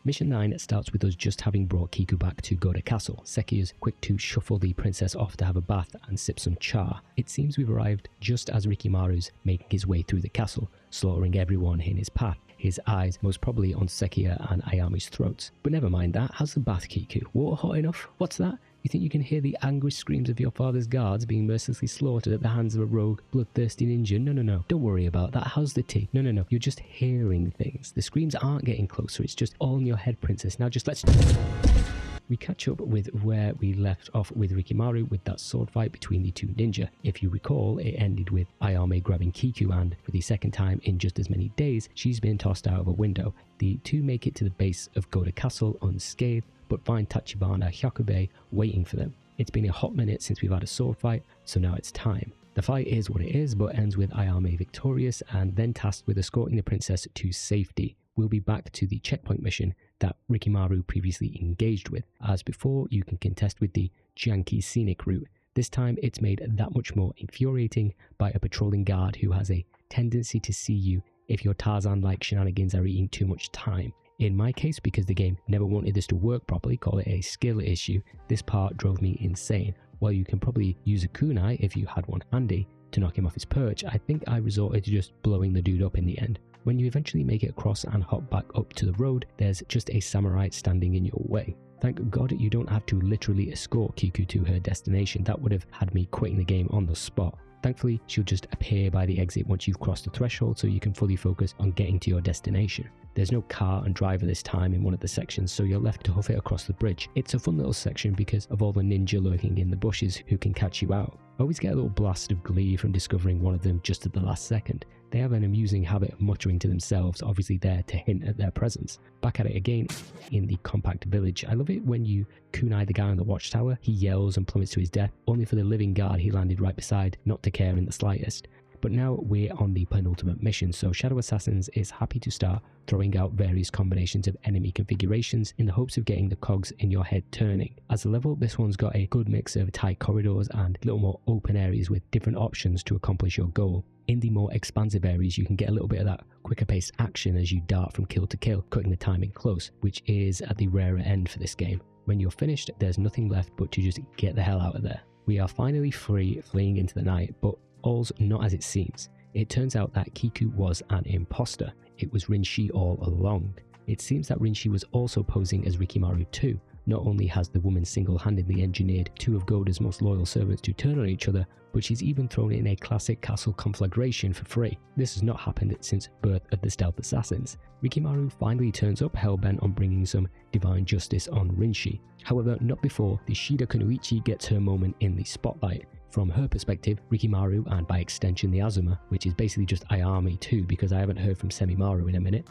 Mission 9 starts with us just having brought Kiku back to Goda Castle. Seki is quick to shuffle the princess off to have a bath and sip some cha. It seems we've arrived just as Rikimaru's making his way through the castle, slaughtering everyone in his path. His eyes most probably on Sekiya and Ayami's throats. But never mind that, how's the bath, Kiku? Water hot enough? What's that? You think you can hear the angry screams of your father's guards being mercilessly slaughtered at the hands of a rogue, bloodthirsty ninja? No. Don't worry about that. How's the tea? No. You're just hearing things. The screams aren't getting closer. It's just all in your head, princess. Now just let's... We catch up with where we left off with Rikimaru with that sword fight between the two ninja. If you recall, it ended with Ayame grabbing Kiku and, for the second time in just as many days, she's been tossed out of a window. The two make it to the base of Goda Castle unscathed, but find Tachibana Hyakube waiting for them. It's been a hot minute since we've had a sword fight, so now it's time. The fight is what it is, but ends with Ayame victorious and then tasked with escorting the princess to safety. We'll be back to the checkpoint mission that Rikimaru previously engaged with. As before, you can contest with the janky scenic route. This time it's made that much more infuriating by a patrolling guard who has a tendency to see you if your Tarzan-like shenanigans are eating too much time. In my case, because the game never wanted this to work properly, call it a skill issue, this part drove me insane. While you can probably use a kunai if you had one handy to knock him off his perch, I think I resorted to just blowing the dude up in the end. When you eventually make it across and hop back up to the road, there's just a samurai standing in your way. Thank God you don't have to literally escort Kiku to her destination. That would have had me quitting the game on the spot. Thankfully, she'll just appear by the exit once you've crossed the threshold, so you can fully focus on getting to your destination. There's no car and driver this time in one of the sections, so you're left to hoof it across the bridge. It's a fun little section because of all the ninja lurking in the bushes who can catch you out. I always get a little blast of glee from discovering one of them just at the last second. They have an amusing habit of muttering to themselves, obviously there to hint at their presence. Back at it again in the compact village. I love it when you kunai the guy on the watchtower. He yells and plummets to his death, only for the living guard he landed right beside not to care in the slightest. But now we're on the penultimate mission, so Shadow Assassins is happy to start throwing out various combinations of enemy configurations in the hopes of getting the cogs in your head turning. As a level, this one's got a good mix of tight corridors and a little more open areas with different options to accomplish your goal. In the more expansive areas, you can get a little bit of that quicker paced action as you dart from kill to kill, cutting the timing close, which is at the rarer end for this game. When you're finished, there's nothing left but to just get the hell out of there. We are finally free, fleeing into the night, but all's not as it seems. It turns out that Kiku was an imposter. It was Rinshi all along. It seems that Rinshi was also posing as Rikimaru too. Not only has the woman single-handedly engineered two of Goda's most loyal servants to turn on each other, but she's even thrown in a classic castle conflagration for free. This has not happened since birth of the stealth assassins. Rikimaru finally turns up hell-bent on bringing some divine justice on Rinshi. However, not before the Shida Kunoichi gets her moment in the spotlight. From her perspective, Rikimaru, and by extension the Azuma, which is basically just Ayame too because I haven't heard from Semimaru in a minute.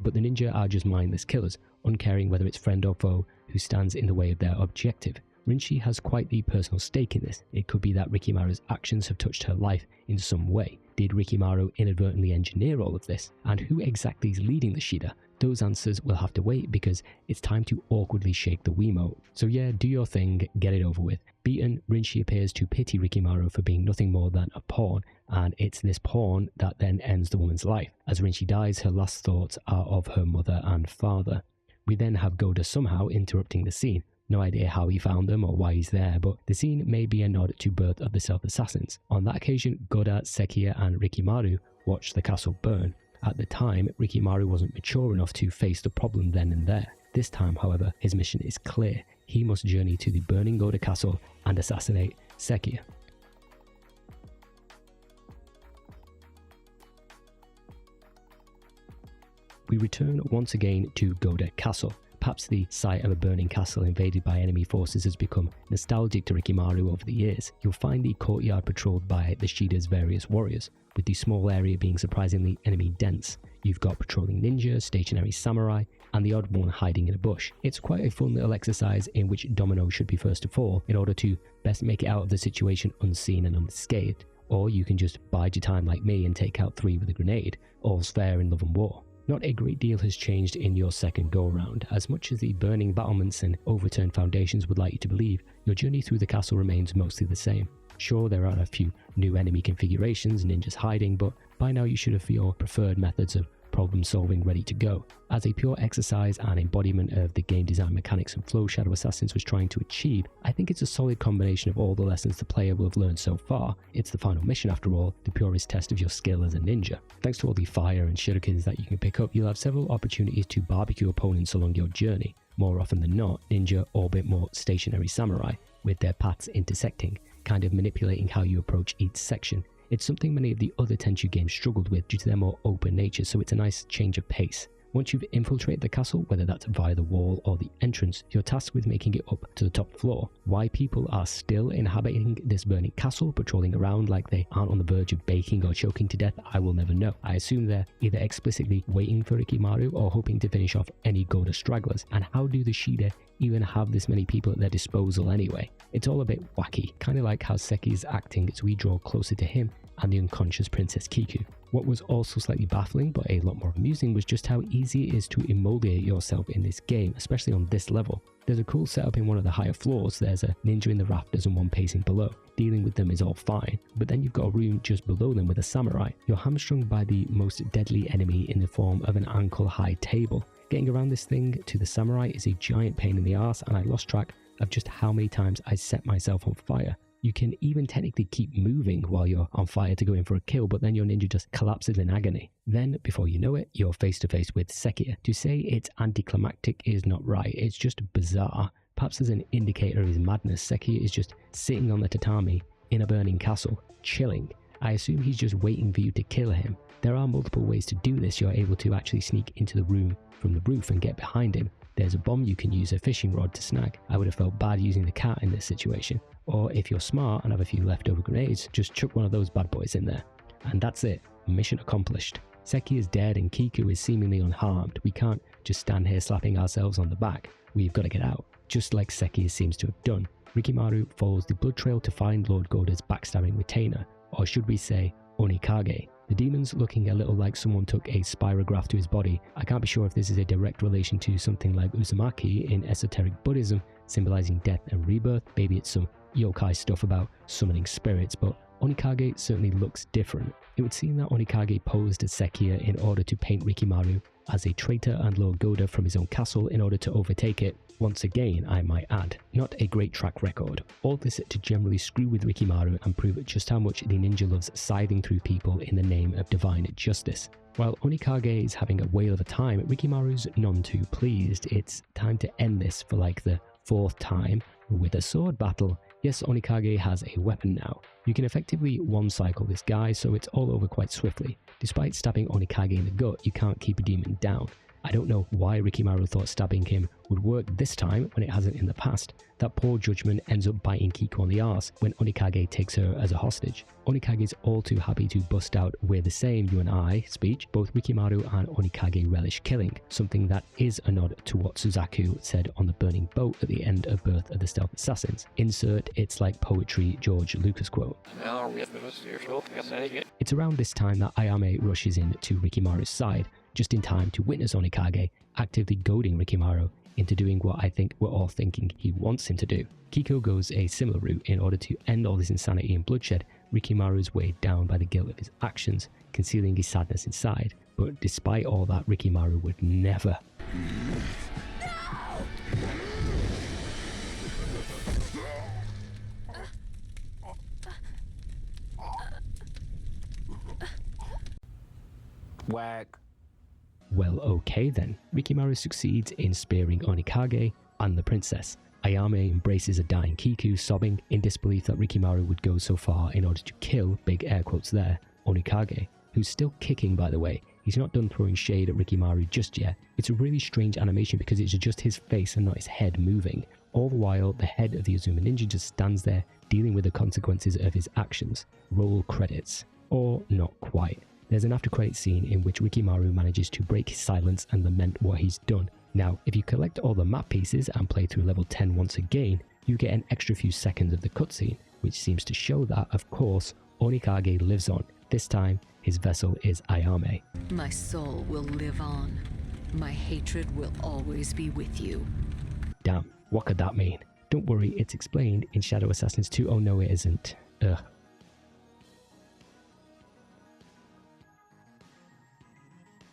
But the ninja are just mindless killers, uncaring whether it's friend or foe who stands in the way of their objective. Rinshi has quite the personal stake in this. It could be that Rikimaru's actions have touched her life in some way. Did Rikimaru inadvertently engineer all of this? And who exactly is leading the Shida? Those answers will have to wait because it's time to awkwardly shake the Wiimote. So yeah, do your thing, get it over with. Beaten, Rinshi appears to pity Rikimaru for being nothing more than a pawn, and it's this pawn that then ends the woman's life. As Rinshi dies, her last thoughts are of her mother and father. We then have Goda somehow interrupting the scene, No idea how he found them or why he's there, but the scene may be a nod to Birth of the Stealth Assassins. On that occasion, Goda, Sekiya and Rikimaru watched the castle burn. At the time, Rikimaru wasn't mature enough to face the problem then and there. This time, however, his mission is clear. He must journey to the burning Goda castle and assassinate Sekiya. We return once again to Goda Castle. Perhaps the sight of a burning castle invaded by enemy forces has become nostalgic to Rikimaru over the years. You'll find the courtyard patrolled by the Shida's various warriors, with the small area being surprisingly enemy dense. You've got patrolling ninjas, stationary samurai, and the odd one hiding in a bush. It's quite a fun little exercise in which domino should be first to fall in order to best make it out of the situation unseen and unscathed. Or you can just bide your time like me and take out 3 with a grenade. All's fair in love and war. Not a great deal has changed in your second go-around. As much as the burning battlements and overturned foundations would like you to believe, your journey through the castle remains mostly the same. Sure, there are a few new enemy configurations, ninjas hiding, but by now you should have your preferred methods of problem solving ready to go. As a pure exercise and embodiment of the game design mechanics and flow Shadow Assassins was trying to achieve, I think it's a solid combination of all the lessons the player will have learned so far. It's the final mission after all, the purest test of your skill as a ninja. Thanks to all the fire and shurikens that you can pick up, you'll have several opportunities to barbecue opponents along your journey. More often than not, ninja orbit more stationary samurai, with their paths intersecting, kind of manipulating how you approach each section. It's something many of the other Tenchu games struggled with due to their more open nature, so it's a nice change of pace. Once you've infiltrated the castle, whether that's via the wall or the entrance, you're tasked with making it up to the top floor. Why people are still inhabiting this burning castle, patrolling around like they aren't on the verge of baking or choking to death, I will never know. I assume they're either explicitly waiting for Rikimaru or hoping to finish off any Goda stragglers. And how do the Shida even have this many people at their disposal anyway? It's all a bit wacky, kind of like how Seki's acting as we draw closer to him and the unconscious Princess Kiku. What was also slightly baffling but a lot more amusing was just how easy it is to immolate yourself in this game, especially on this level. There's a cool setup in one of the higher floors. There's a ninja in the rafters and one pacing below. Dealing with them is all fine, but then you've got a room just below them with a samurai. You're hamstrung by the most deadly enemy in the form of an ankle-high table. Getting around this thing to the samurai is a giant pain in the arse, and I lost track of just how many times I set myself on fire. You can even technically keep moving while you're on fire to go in for a kill, but then your ninja just collapses in agony. Then, before you know it, you're face to face with Sekiya. To say it's anticlimactic is not right, it's just bizarre. Perhaps as an indicator of his madness, Sekiya is just sitting on the tatami in a burning castle, chilling. I assume he's just waiting for you to kill him. There are multiple ways to do this. You're able to actually sneak into the room from the roof and get behind him. There's a bomb you can use, a fishing rod to snag. I would have felt bad using the cat in this situation. Or if you're smart and have a few leftover grenades, just chuck one of those bad boys in there. And that's it. Mission accomplished. Seki is dead and Kiku is seemingly unharmed. We can't just stand here slapping ourselves on the back. We've got to get out, just like Seki seems to have done. Rikimaru follows the blood trail to find Lord Goda's backstabbing retainer, or should we say, Onikage. The demon's looking a little like someone took a spirograph to his body. I can't be sure if this is a direct relation to something like Uzumaki in esoteric Buddhism, symbolizing death and rebirth. Maybe it's some yokai stuff about summoning spirits, but Onikage certainly looks different. It would seem that Onikage posed as Sekiya in order to paint Rikimaru as a traitor and Lord Goda from his own castle in order to overtake it. Once again, I might add, not a great track record. All this to generally screw with Rikimaru and prove just how much the ninja loves scything through people in the name of divine justice. While Onikage is having a whale of a time, Rikimaru's none too pleased. It's time to end this for like the 4th time with a sword battle. Yes, Onikage has a weapon now. You can effectively one-cycle this guy, so it's all over quite swiftly. Despite stabbing Onikage in the gut, you can't keep a demon down. I don't know why Rikimaru thought stabbing him would work this time when it hasn't in the past. That poor judgment ends up biting Kiku on the arse when Onikage takes her as a hostage. Onikage's all too happy to bust out "we're the same, you and I" speech. Both Rikimaru and Onikage relish killing, something that is a nod to what Suzaku said on the burning boat at the end of Birth of the Stealth Assassins. Insert "it's like poetry" George Lucas quote. It's around this time that Ayame rushes in to Rikimaru's side, just in time to witness Onikage actively goading Rikimaru into doing what I think we're all thinking he wants him to do. Kiku goes a similar route. In order to end all this insanity and bloodshed, Rikimaru is weighed down by the guilt of his actions, concealing his sadness inside. But despite all that, Rikimaru would never... Whack. Well, okay then. Rikimaru succeeds in spearing Onikage and the princess. Ayame embraces a dying Kiku, sobbing in disbelief that Rikimaru would go so far in order to kill, big air quotes there, Onikage, who's still kicking by the way. He's not done throwing shade at Rikimaru just yet. It's a really strange animation because it's just his face and not his head moving. All the while, the head of the Azuma Ninja just stands there, dealing with the consequences of his actions. Roll credits. Or not quite. There's an after credit scene in which Rikimaru manages to break his silence and lament what he's done. Now, if you collect all the map pieces and play through level 10 once again, you get an extra few seconds of the cutscene, which seems to show that, of course, Onikage lives on. This time, his vessel is Ayame. My soul will live on. My hatred will always be with you. Damn, what could that mean? Don't worry, it's explained in Shadow Assassins 2. Oh no, it isn't. Ugh.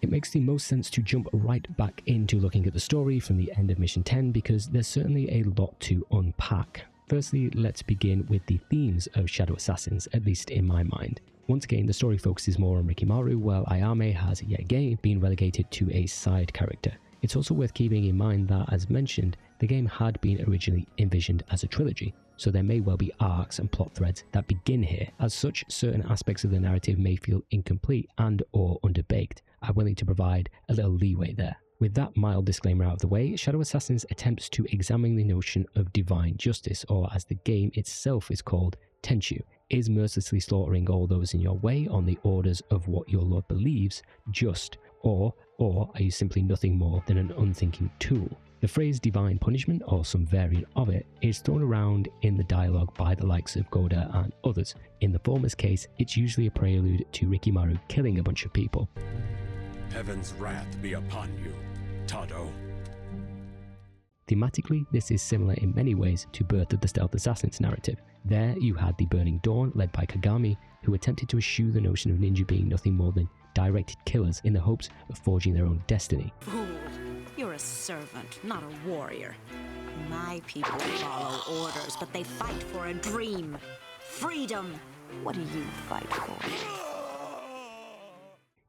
It makes the most sense to jump right back into looking at the story from the end of Mission 10 because there's certainly a lot to unpack. Firstly, let's begin with the themes of Shadow Assassins, at least in my mind. Once again, the story focuses more on Rikimaru, while Ayame has yet again been relegated to a side character. It's also worth keeping in mind that, as mentioned, the game had been originally envisioned as a trilogy, so there may well be arcs and plot threads that begin here. As such, certain aspects of the narrative may feel incomplete and or underbaked. I'm willing to provide a little leeway there. With that mild disclaimer out of the way, Shadow Assassins attempts to examine the notion of divine justice, or as the game itself is called, Tenchu. Is mercilessly slaughtering all those in your way on the orders of what your lord believes just, or are you simply nothing more than an unthinking tool? The phrase divine punishment, or some variant of it, is thrown around in the dialogue by the likes of Goda and others. In the former's case, it's usually a prelude to Rikimaru killing a bunch of people. Heaven's wrath be upon you, Tado. Thematically, this is similar in many ways to Birth of the Stealth Assassins narrative. There you had the Burning Dawn led by Kagami, who attempted to eschew the notion of ninja being nothing more than directed killers in the hopes of forging their own destiny. Fool, you're a servant, not a warrior. My people follow orders, but they fight for a dream. Freedom. What do you fight for?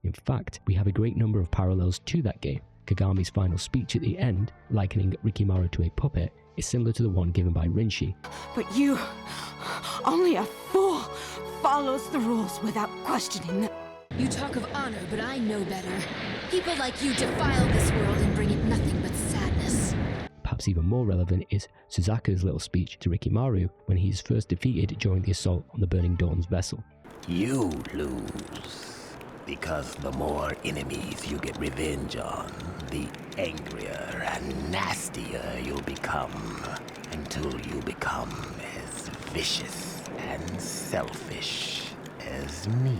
In fact, we have a great number of parallels to that game. Kagami's final speech at the end, likening Rikimaru to a puppet, is similar to the one given by Rinshi. But you, only a fool, follows the rules without questioning them. You talk of honor, but I know better. People like you defile this world and bring it nothing but sadness. Perhaps even more relevant is Suzaku's little speech to Rikimaru when he is first defeated during the assault on the Burning Dawn's vessel. You lose. Because the more enemies you get revenge on, the angrier and nastier you'll become, until you become as vicious and selfish as me.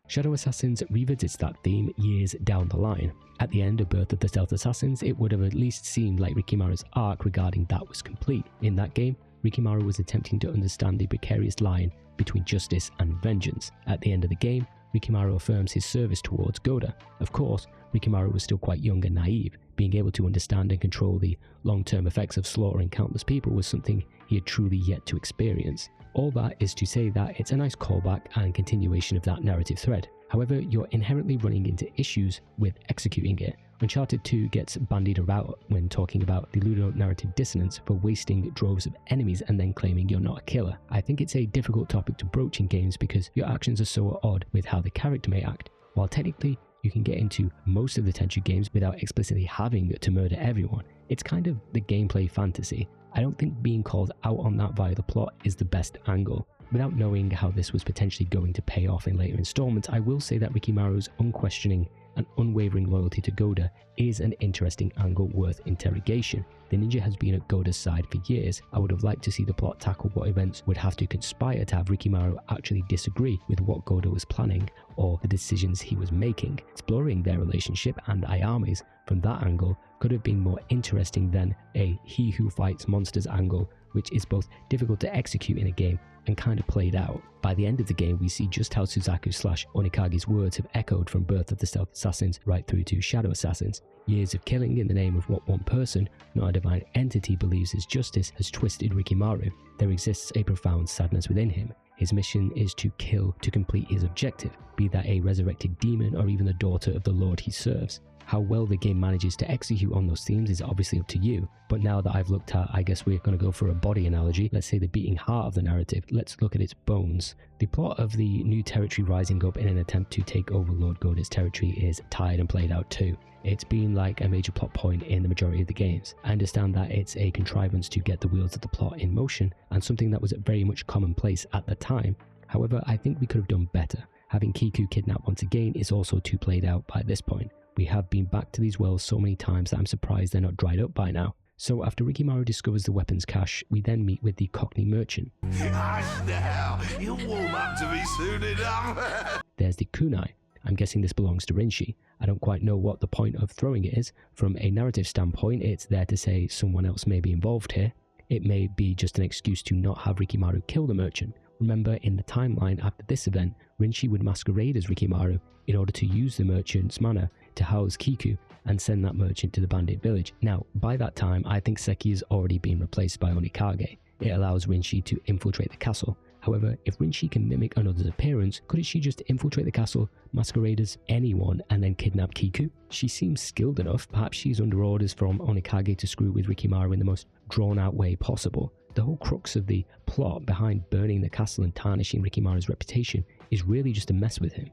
Shadow Assassins revisits that theme years down the line. At the end of Birth of the Stealth Assassins, it would have at least seemed like Rikimaru's arc regarding that was complete. In that game, Rikimaru was attempting to understand the precarious line between justice and vengeance. At the end of the game, Rikimaru affirms his service towards Goda. Of course, Rikimaru was still quite young and naive. Being able to understand and control the long-term effects of slaughtering countless people was something he had truly yet to experience. All that is to say that it's a nice callback and continuation of that narrative thread. However, you're inherently running into issues with executing it. Uncharted 2 gets bandied about when talking about the ludonarrative dissonance for wasting droves of enemies and then claiming you're not a killer. I think it's a difficult topic to broach in games because your actions are so at odds with how the character may act. While technically you can get into most of the Tenchu games without explicitly having to murder everyone, it's kind of the gameplay fantasy. I don't think being called out on that via the plot is the best angle. Without knowing how this was potentially going to pay off in later installments, I will say that Rikimaru's unquestioning and unwavering loyalty to Goda is an interesting angle worth interrogation. The ninja has been at Goda's side for years. I would have liked to see the plot tackle what events would have to conspire to have Rikimaru actually disagree with what Goda was planning or the decisions he was making. Exploring their relationship and Ayame's from that angle could have been more interesting than a he who fights monsters angle, which is both difficult to execute in a game and kind of played out. By the end of the game, we see just how Suzaku/Onikage's words have echoed from Birth of the Stealth Assassins right through to Shadow Assassins. Years of killing in the name of what one person, not a divine entity, believes is justice has twisted Rikimaru. There exists a profound sadness within him. His mission is to kill to complete his objective, be that a resurrected demon or even the daughter of the lord he serves. How well the game manages to execute on those themes is obviously up to you, but now that I've looked at, I guess we're going to go for a body analogy, let's say the beating heart of the narrative, let's look at its bones. The plot of the new territory rising up in an attempt to take over Lord Goda's territory is tired and played out too. It's been like a major plot point in the majority of the games. I understand that it's a contrivance to get the wheels of the plot in motion, and something that was very much commonplace at the time. However, I think we could have done better. Having Kiku kidnapped once again is also too played out by this point. We have been back to these wells so many times that I'm surprised they're not dried up by now. So after Rikimaru discovers the weapons cache, we then meet with the Cockney merchant. Hush now, you'll warm up to me soon enough. There's the kunai. I'm guessing this belongs to Rinshi. I don't quite know what the point of throwing it is. From a narrative standpoint, it's there to say someone else may be involved here. It may be just an excuse to not have Rikimaru kill the merchant. Remember, in the timeline after this event, Rinshi would masquerade as Rikimaru in order to use the merchant's mana to house Kiku and send that merchant to the bandit village. Now, by that time, I think Seki has already been replaced by Onikage. It allows Rinshi to infiltrate the castle. However, if Rinshi can mimic another's appearance, couldn't she just infiltrate the castle, masquerade as anyone, and then kidnap Kiku? She seems skilled enough. Perhaps she's under orders from Onikage to screw with Rikimaru in the most drawn-out way possible. The whole crux of the plot behind burning the castle and tarnishing Rikimaru's reputation is really just to mess with him.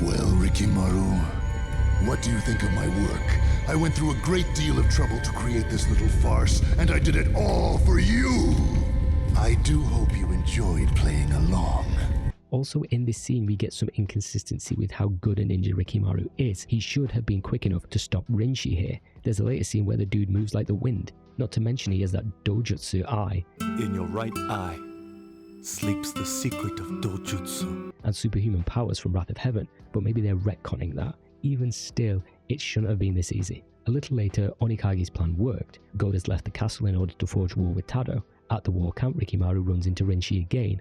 Well, Rikimaru, what do you think of my work? I went through a great deal of trouble to create this little farce, and I did it all for you! I do hope you enjoyed playing along. Also in this scene we get some inconsistency with how good a ninja Rikimaru is. He should have been quick enough to stop Rinshi here. There's a later scene where the dude moves like the wind. Not to mention he has that dojutsu eye. In your right eye sleeps the secret of dojutsu. And superhuman powers from Wrath of Heaven, but maybe they're retconning that. Even still, it shouldn't have been this easy. A little later, Onikage's plan worked. Goda's left the castle in order to forge war with Tado. At the war camp, Rikimaru runs into Rinshi again.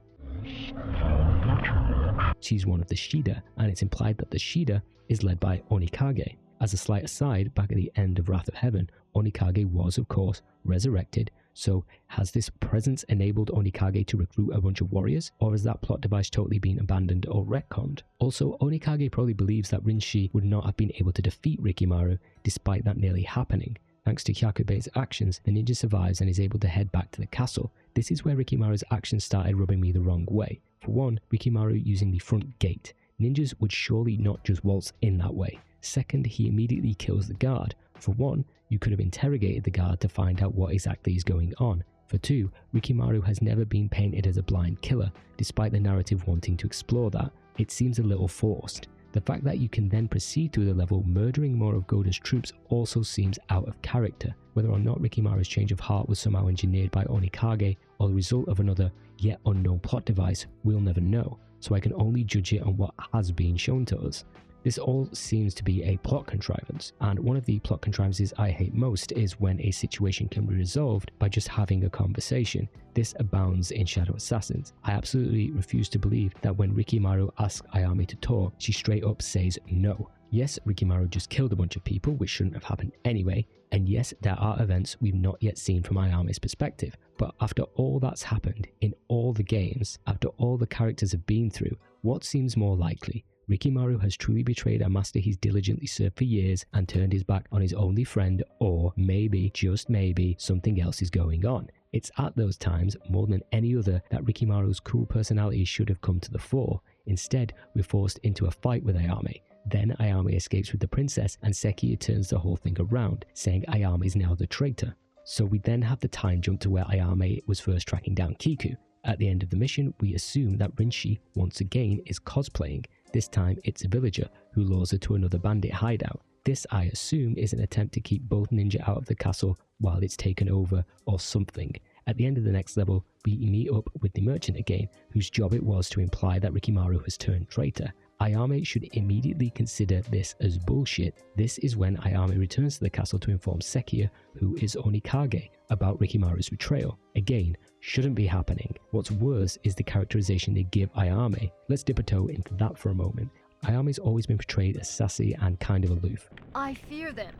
She's one of the Shida, and it's implied that the Shida is led by Onikage. As a slight aside, back at the end of Wrath of Heaven, Onikage was, of course, resurrected. So has this presence enabled Onikage to recruit a bunch of warriors, or has that plot device totally been abandoned or retconned? Also, Onikage probably believes that Rinshi would not have been able to defeat Rikimaru despite that nearly happening. Thanks to Hyakube's actions, the ninja survives and is able to head back to the castle. This is where Rikimaru's actions started rubbing me the wrong way. For one, Rikimaru using the front gate. Ninjas would surely not just waltz in that way. Second, he immediately kills the guard. For one, you could have interrogated the guard to find out what exactly is going on. For two, Rikimaru has never been painted as a blind killer, despite the narrative wanting to explore that. It seems a little forced. The fact that you can then proceed through the level murdering more of Goda's troops also seems out of character. Whether or not Rikimaru's change of heart was somehow engineered by Onikage or the result of another yet unknown plot device, we'll never know, so I can only judge it on what has been shown to us. This all seems to be a plot contrivance, and one of the plot contrivances I hate most is when a situation can be resolved by just having a conversation. This abounds in Shadow Assassins. I absolutely refuse to believe that when Rikimaru asks Ayame to talk, she straight up says no. Yes, Rikimaru just killed a bunch of people, which shouldn't have happened anyway, and yes, there are events we've not yet seen from Ayame's perspective, but after all that's happened, in all the games, after all the characters have been through, what seems more likely? Rikimaru has truly betrayed a master he's diligently served for years and turned his back on his only friend, or maybe, just maybe, something else is going on. It's at those times, more than any other, that Rikimaru's cool personality should have come to the fore. Instead, we're forced into a fight with Ayame. Then Ayame escapes with the princess and Seki turns the whole thing around, saying Ayame is now the traitor. So we then have the time jump to where Ayame was first tracking down Kiku. At the end of the mission, we assume that Rinshi, once again, is cosplaying. This time, it's a villager who lures her to another bandit hideout. This, I assume, is an attempt to keep both ninja out of the castle while it's taken over or something. At the end of the next level, we meet up with the merchant again, whose job it was to imply that Rikimaru has turned traitor. Ayame should immediately consider this as bullshit. This is when Ayame returns to the castle to inform Sekiya, who is Onikage, about Rikimaru's betrayal. Again, shouldn't be happening. What's worse is the characterization they give Ayame. Let's dip a toe into that for a moment. Ayame's always been portrayed as sassy and kind of aloof. I fear them.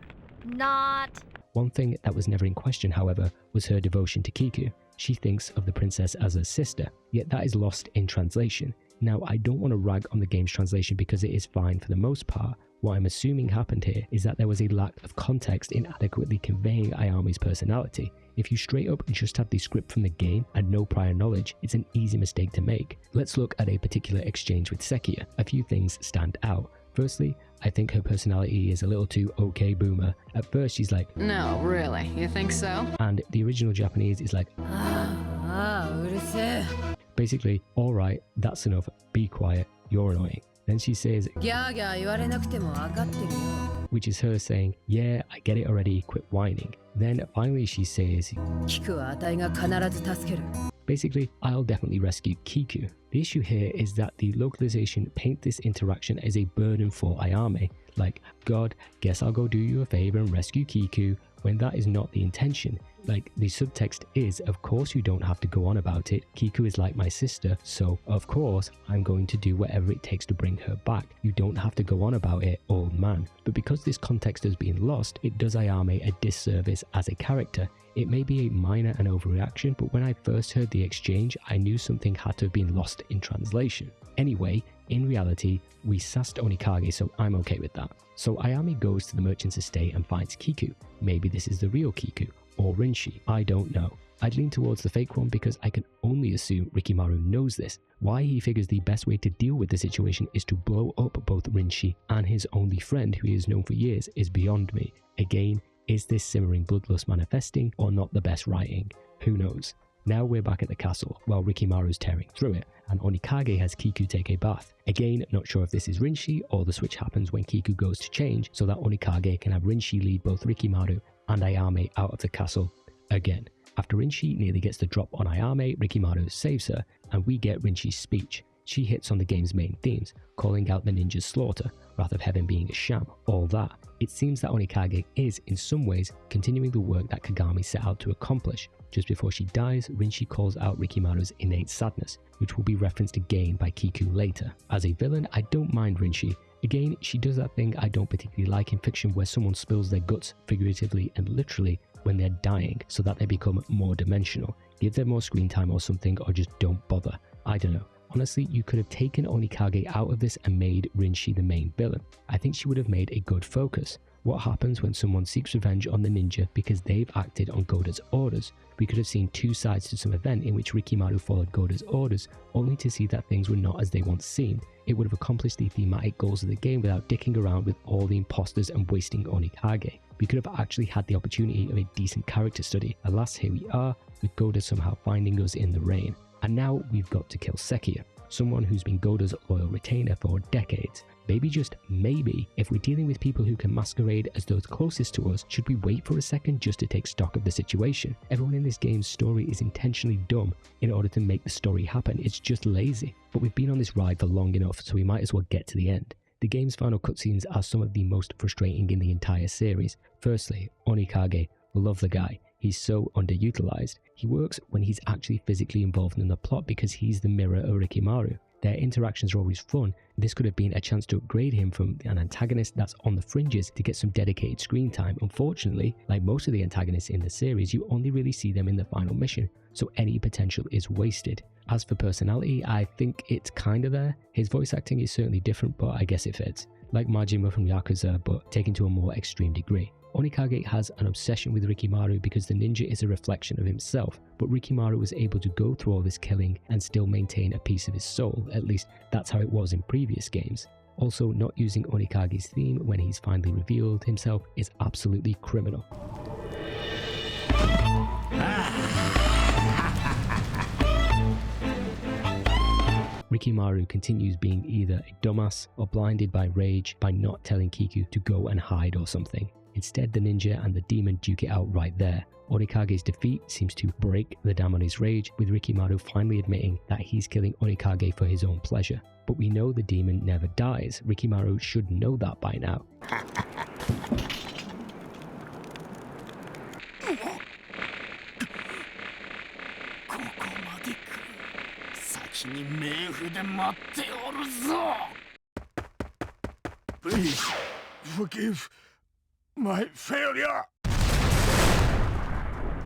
Not. One thing that was never in question, however, was her devotion to Kiku. She thinks of the princess as her sister, yet that is lost in translation. Now, I don't want to rag on the game's translation because it is fine for the most part. What I'm assuming happened here is that there was a lack of context in adequately conveying Ayami's personality. If you straight up just have the script from the game and no prior knowledge, it's an easy mistake to make. Let's look at a particular exchange with Sekiya. A few things stand out. Firstly, I think her personality is a little too okay boomer. At first she's like, "No, really? You think so?" And the original Japanese is like, basically, alright, that's enough, be quiet, you're annoying. Then she says, which is her saying, yeah, I get it already, quit whining. Then finally she says, basically, I'll definitely rescue Kiku. The issue here is that the localization paints this interaction as a burden for Ayame, like, God, guess I'll go do you a favor and rescue Kiku, when that is not the intention. Like, the subtext is, of course you don't have to go on about it, Kiku is like my sister, so of course I'm going to do whatever it takes to bring her back. You don't have to go on about it, old man. But because this context has been lost, it does Ayame a disservice as a character. It may be a minor and overreaction, but when I first heard the exchange, I knew something had to have been lost in translation. Anyway, in reality, we sassed Onikage, so I'm okay with that. So Ayame goes to the merchant's estate and finds Kiku. Maybe this is the real Kiku, or Rinshi, I don't know. I'd lean towards the fake one because I can only assume Rikimaru knows this. Why he figures the best way to deal with the situation is to blow up both Rinshi and his only friend who he has known for years is beyond me. Again, is this simmering bloodlust manifesting or not the best writing? Who knows? Now we're back at the castle while Rikimaru's tearing through it and Onikage has Kiku take a bath. Again, not sure if this is Rinshi or the switch happens when Kiku goes to change so that Onikage can have Rinshi lead both Rikimaru and Ayame out of the castle again. After Rinshi nearly gets the drop on Ayame, Rikimaru saves her and we get Rinshi's speech. She hits on the game's main themes, calling out the ninja's slaughter, Wrath of Heaven being a sham, all that. It seems that Onikage is, in some ways, continuing the work that Kagami set out to accomplish. Just before she dies, Rinshi calls out Rikimaru's innate sadness, which will be referenced again by Kiku later. As a villain, I don't mind Rinshi. Again, she does that thing I don't particularly like in fiction where someone spills their guts, figuratively and literally, when they're dying, so that they become more dimensional. Give them more screen time or something, or just don't bother. I don't know. Honestly, you could have taken Onikage out of this and made Rinshi the main villain. I think she would have made a good focus. What happens when someone seeks revenge on the ninja because they've acted on Goda's orders? We could have seen two sides to some event in which Rikimaru followed Goda's orders, only to see that things were not as they once seemed. It would have accomplished the thematic goals of the game without dicking around with all the imposters and wasting Onikage. We could have actually had the opportunity of a decent character study. Alas, here we are, with Goda somehow finding us in the rain. And now we've got to kill Sekiya, someone who's been Goda's loyal retainer for decades. Maybe, just maybe, if we're dealing with people who can masquerade as those closest to us, should we wait for a second just to take stock of the situation? Everyone in this game's story is intentionally dumb in order to make the story happen. It's just lazy. But we've been on this ride for long enough, so we might as well get to the end. The game's final cutscenes are some of the most frustrating in the entire series. Firstly, Onikage, love the guy. He's so underutilized. He works when he's actually physically involved in the plot because he's the mirror of Rikimaru. Their interactions are always fun. This could have been a chance to upgrade him from an antagonist that's on the fringes to get some dedicated screen time. Unfortunately, like most of the antagonists in the series, you only really see them in the final mission, so any potential is wasted. As for personality, I think it's kinda there. His voice acting is certainly different, but I guess it fits. Like Majima from Yakuza, but taken to a more extreme degree. Onikage has an obsession with Rikimaru because the ninja is a reflection of himself, but Rikimaru was able to go through all this killing and still maintain a piece of his soul. At least that's how it was in previous games. Also, not using Onikage's theme when he's finally revealed himself is absolutely criminal. Rikimaru continues being either a dumbass or blinded by rage by not telling Kiku to go and hide or something. Instead, the ninja and the demon duke it out right there. Onikage's defeat seems to break the dam on his rage, with Rikimaru finally admitting that he's killing Onikage for his own pleasure. But we know the demon never dies. Rikimaru should know that by now. Please, forgive my failure.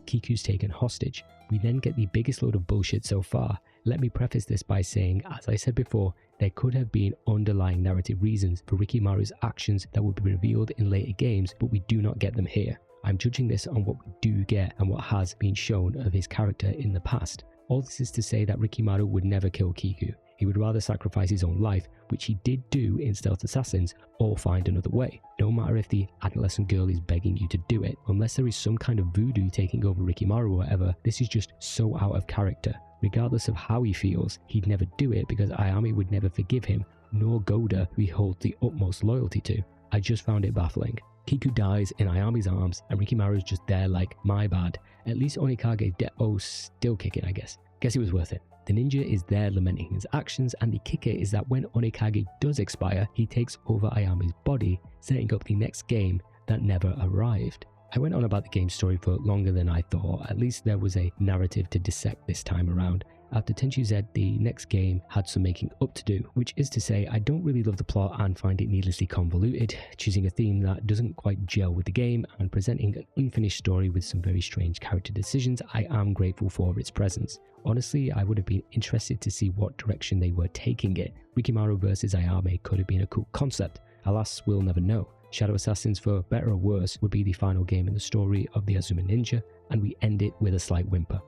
Kiku's taken hostage. We then get the biggest load of bullshit so far. Let me preface this by saying, as I said before, there could have been underlying narrative reasons for Rikimaru's actions that would be revealed in later games, but we do not get them here. I'm judging this on what we do get and what has been shown of his character in the past. All this is to say that Rikimaru would never kill Kiku. He would rather sacrifice his own life, which he did do in Stealth Assassins, or find another way. No matter if the adolescent girl is begging you to do it, unless there is some kind of voodoo taking over Rikimaru or whatever, this is just so out of character. Regardless of how he feels, he'd never do it because Ayami would never forgive him, nor Goda, who he holds the utmost loyalty to. I just found it baffling. Kiku dies in Ayami's arms, and Rikimaru's just there like, my bad. At least Onikage's Depot's still kicking, I guess. Guess it was worth it. The ninja is there lamenting his actions, and the kicker is that when Onikage does expire, he takes over Ayami's body, setting up the next game that never arrived. I went on about the game's story for longer than I thought. At least there was a narrative to dissect this time around. After Tenchu Z, the next game had some making up to do, which is to say I don't really love the plot and find it needlessly convoluted, choosing a theme that doesn't quite gel with the game and presenting an unfinished story with some very strange character decisions. I am grateful for its presence. Honestly, I would have been interested to see what direction they were taking it. Rikimaru versus Ayame could have been a cool concept. Alas, we'll never know. Shadow Assassins, for better or worse, would be the final game in the story of the Azuma Ninja, and we end it with a slight whimper.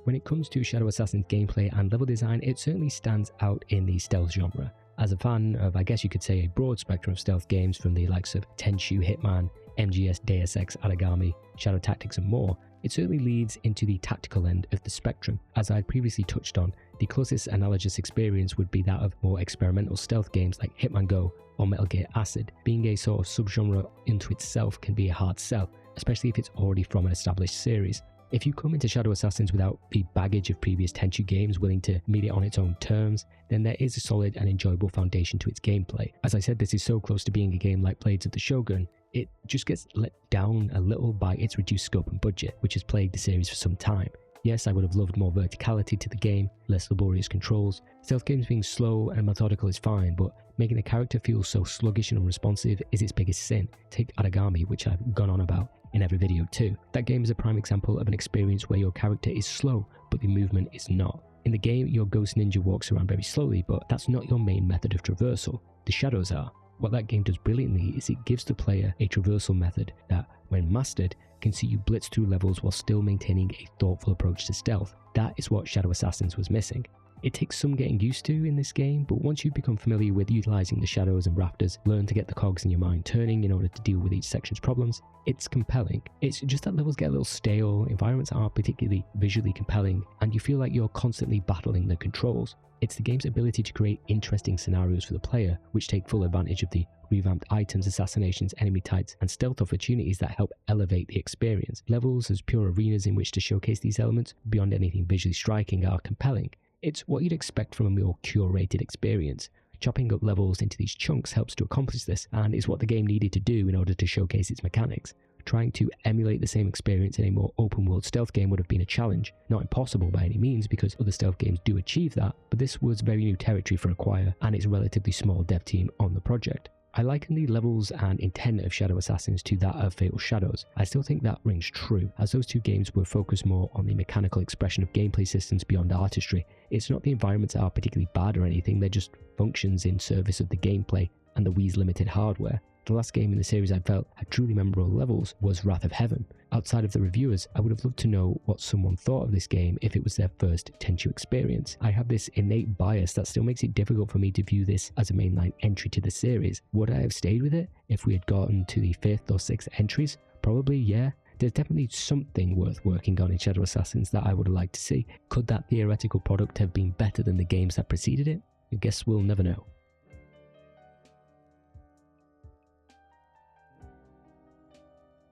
When it comes to Shadow Assassin's gameplay and level design, it certainly stands out in the stealth genre. As a fan of, I guess you could say, a broad spectrum of stealth games from the likes of Tenchu, Hitman, MGS, Deus Ex, Aragami, Shadow Tactics and more, it certainly leads into the tactical end of the spectrum. As I had previously touched on, the closest analogous experience would be that of more experimental stealth games like Hitman Go or Metal Gear Acid. Being a sort of subgenre into itself can be a hard sell, especially if it's already from an established series. If you come into Shadow Assassins without the baggage of previous Tenchu games willing to meet it on its own terms, then there is a solid and enjoyable foundation to its gameplay. As I said, this is so close to being a game like Blades of the Shogun, it just gets let down a little by its reduced scope and budget, which has plagued the series for some time. Yes, I would have loved more verticality to the game, less laborious controls. Stealth games being slow and methodical is fine, but making a character feel so sluggish and unresponsive is its biggest sin. Take Aragami, which I've gone on about in every video too. That game is a prime example of an experience where your character is slow, but the movement is not. In the game, your ghost ninja walks around very slowly, but that's not your main method of traversal. The shadows are. What that game does brilliantly is it gives the player a traversal method that, when mastered, can see you blitz through levels while still maintaining a thoughtful approach to stealth. That is what Shadow Assassins was missing. It takes some getting used to in this game, but once you become familiar with utilizing the shadows and rafters, learn to get the cogs in your mind turning in order to deal with each section's problems, it's compelling. It's just that levels get a little stale, environments aren't particularly visually compelling, and you feel like you're constantly battling the controls. It's the game's ability to create interesting scenarios for the player, which take full advantage of the revamped items, assassinations, enemy types, and stealth opportunities that help elevate the experience. Levels as pure arenas in which to showcase these elements, beyond anything visually striking, are compelling. It's what you'd expect from a more curated experience. Chopping up levels into these chunks helps to accomplish this, and is what the game needed to do in order to showcase its mechanics. Trying to emulate the same experience in a more open-world stealth game would have been a challenge. Not impossible by any means, because other stealth games do achieve that, but this was very new territory for Acquire and its relatively small dev team on the project. I liken the levels and intent of Shadow Assassins to that of Fatal Shadows. I still think that rings true, as those two games were focused more on the mechanical expression of gameplay systems beyond artistry. It's not the environments that are particularly bad or anything, they're just functions in service of the gameplay and the Wii's limited hardware. The last game in the series I felt had truly memorable levels was Wrath of Heaven. Outside of the reviewers, I would have loved to know what someone thought of this game if it was their first Tenchu experience. I have this innate bias that still makes it difficult for me to view this as a mainline entry to the series. Would I have stayed with it if we had gotten to the 5th or 6th entries? Probably, yeah. There's definitely something worth working on in Shadow Assassins that I would have liked to see. Could that theoretical product have been better than the games that preceded it? I guess we'll never know.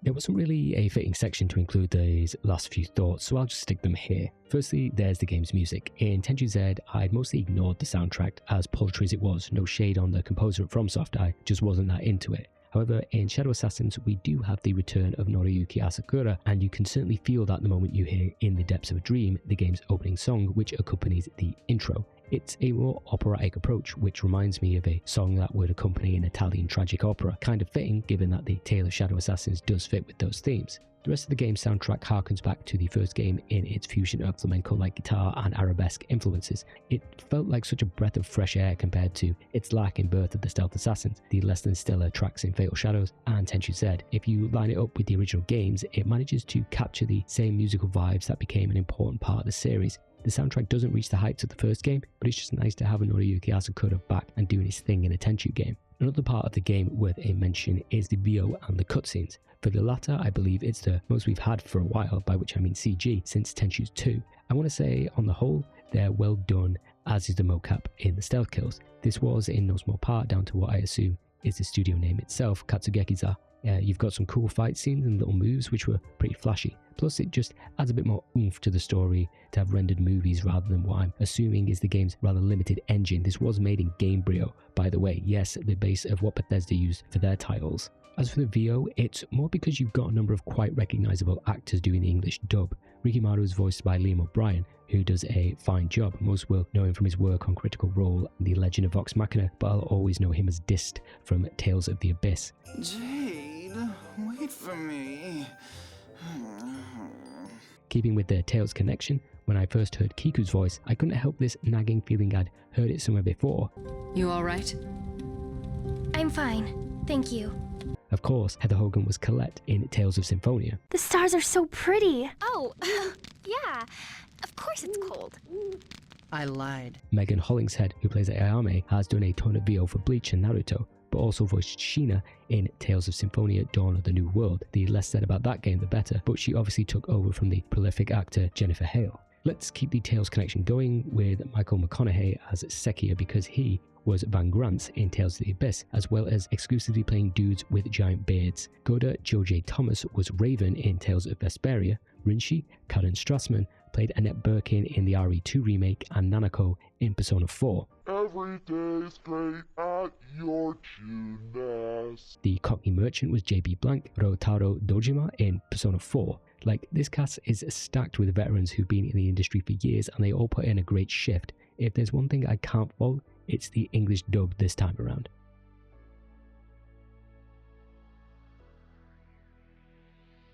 There wasn't really a fitting section to include these last few thoughts, so I'll just stick them here. Firstly, there's the game's music. In Tenchu Z, I'd mostly ignored the soundtrack, as paltry as it was. No shade on the composer at FromSoft, I just wasn't that into it. However, in Shadow Assassins, we do have the return of Noriyuki Asakura, and you can certainly feel that the moment you hear In the Depths of a Dream, the game's opening song, which accompanies the intro. It's a more operatic approach, which reminds me of a song that would accompany an Italian tragic opera, kind of fitting given that the Tale of Shadow Assassins does fit with those themes. The rest of the game's soundtrack harkens back to the first game in its fusion of flamenco-like guitar and arabesque influences. It felt like such a breath of fresh air compared to its lack in Birth of the Stealth Assassins, the less than stellar tracks in Fatal Shadows, and Tenchu Z. If you line it up with the original games, it manages to capture the same musical vibes that became an important part of the series. The soundtrack doesn't reach the heights of the first game, but it's just nice to have Noriyuki Asakura back and doing his thing in a Tenchu game. Another part of the game worth a mention is the VO and the cutscenes. For the latter, I believe it's the most we've had for a while, by which I mean CG, since Tenchu 2. I want to say, on the whole, they're well done, as is the mocap in the stealth kills. This was in no small part down to what I assume is the studio name itself, Katsugekiza. You've got some cool fight scenes and little moves which were pretty flashy. Plus it just adds a bit more oomph to the story to have rendered movies rather than what I'm assuming is the game's rather limited engine. This was made in Gamebryo, by the way, yes, the base of what Bethesda used for their titles. As for the VO, it's more because you've got a number of quite recognisable actors doing the English dub. Rikimaru is voiced by Liam O'Brien, who does a fine job. Most will know him from his work on Critical Role and The Legend of Vox Machina, but I'll always know him as Dist from Tales of the Abyss. Jade, wait for me. Keeping with the Tales connection, when I first heard Kiku's voice, I couldn't help this nagging feeling I'd heard it somewhere before. You alright? I'm fine, thank you. Of course, Heather Hogan was Colette in Tales of Symphonia. The stars are so pretty. Oh, yeah. Of course it's cold. I lied. Megan Hollingshead, who plays Ayame, has done a ton of VO for Bleach and Naruto, but also voiced Sheena in Tales of Symphonia Dawn of the New World. The less said about that game, the better, but she obviously took over from the prolific actor Jennifer Hale. Let's keep the Tales connection going with Michael McConaughey as Sekia, because he was Van Grants in Tales of the Abyss, as well as exclusively playing dudes with giant beards. Goda Joe Thomas was Raven in Tales of Vesperia. Rinshi, Karen Strassman, played Annette Birkin in the RE2 remake, and Nanako in Persona 4. Every day's great at your tuneness. The Cockney Merchant was JB Blank, Rotaro Dojima in Persona 4. Like, this cast is stacked with veterans who've been in the industry for years, and they all put in a great shift. If there's one thing I can't fault, it's the English dub this time around.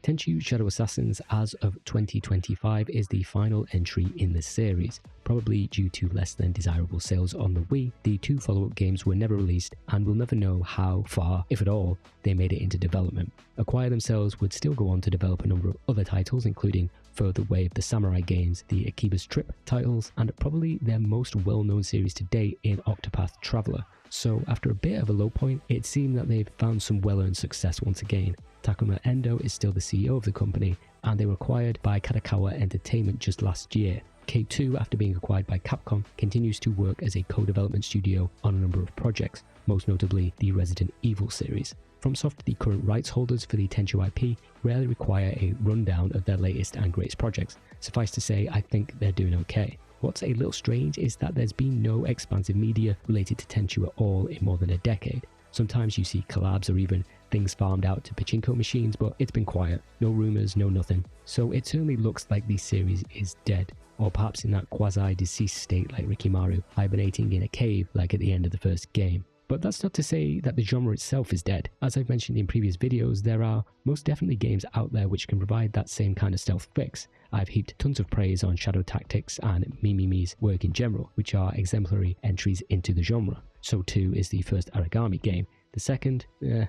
Tenchu Shadow Assassins as of 2025 is the final entry in the series. Probably due to less than desirable sales on the Wii, the two follow-up games were never released, and we'll never know how far, if at all, they made it into development. Acquire themselves would still go on to develop a number of other titles, including Further Wave the Samurai games, the Akiba's Trip titles, and probably their most well-known series to date in Octopath Traveler. So after a bit of a low point, it seemed that they've found some well-earned success once again. Takuma Endo is still the CEO of the company, and they were acquired by Kadokawa Entertainment just last year. K2, after being acquired by Capcom, continues to work as a co-development studio on a number of projects, most notably the Resident Evil series. FromSoft, the current rights holders for the Tenchu IP, rarely require a rundown of their latest and greatest projects. Suffice to say, I think they're doing okay. What's a little strange is that there's been no expansive media related to Tenchu at all in more than a decade. Sometimes you see collabs or even things farmed out to pachinko machines, but it's been quiet. No rumours, no nothing. So it certainly looks like the series is dead, or perhaps in that quasi-deceased state like Rikimaru, hibernating in a cave like at the end of the first game. But that's not to say that the genre itself is dead. As I've mentioned in previous videos, there are most definitely games out there which can provide that same kind of stealth fix. I've heaped tons of praise on Shadow Tactics and Mimimi's work in general, which are exemplary entries into the genre. So too is the first Aragami game. The second,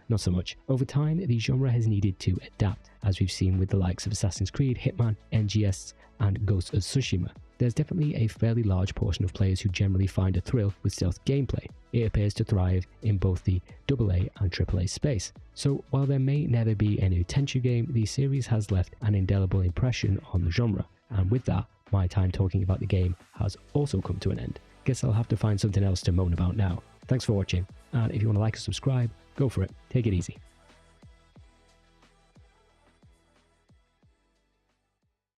not so much. Over time, the genre has needed to adapt, as we've seen with the likes of Assassin's Creed, Hitman, NGS, and Ghost of Tsushima. There's definitely a fairly large portion of players who generally find a thrill with stealth gameplay. It appears to thrive in both the AA and AAA space. So while there may never be a new Tenchu game, the series has left an indelible impression on the genre. And with that, my time talking about the game has also come to an end. Guess I'll have to find something else to moan about now. Thanks for watching, and if you want to like and subscribe, go for it. Take it easy.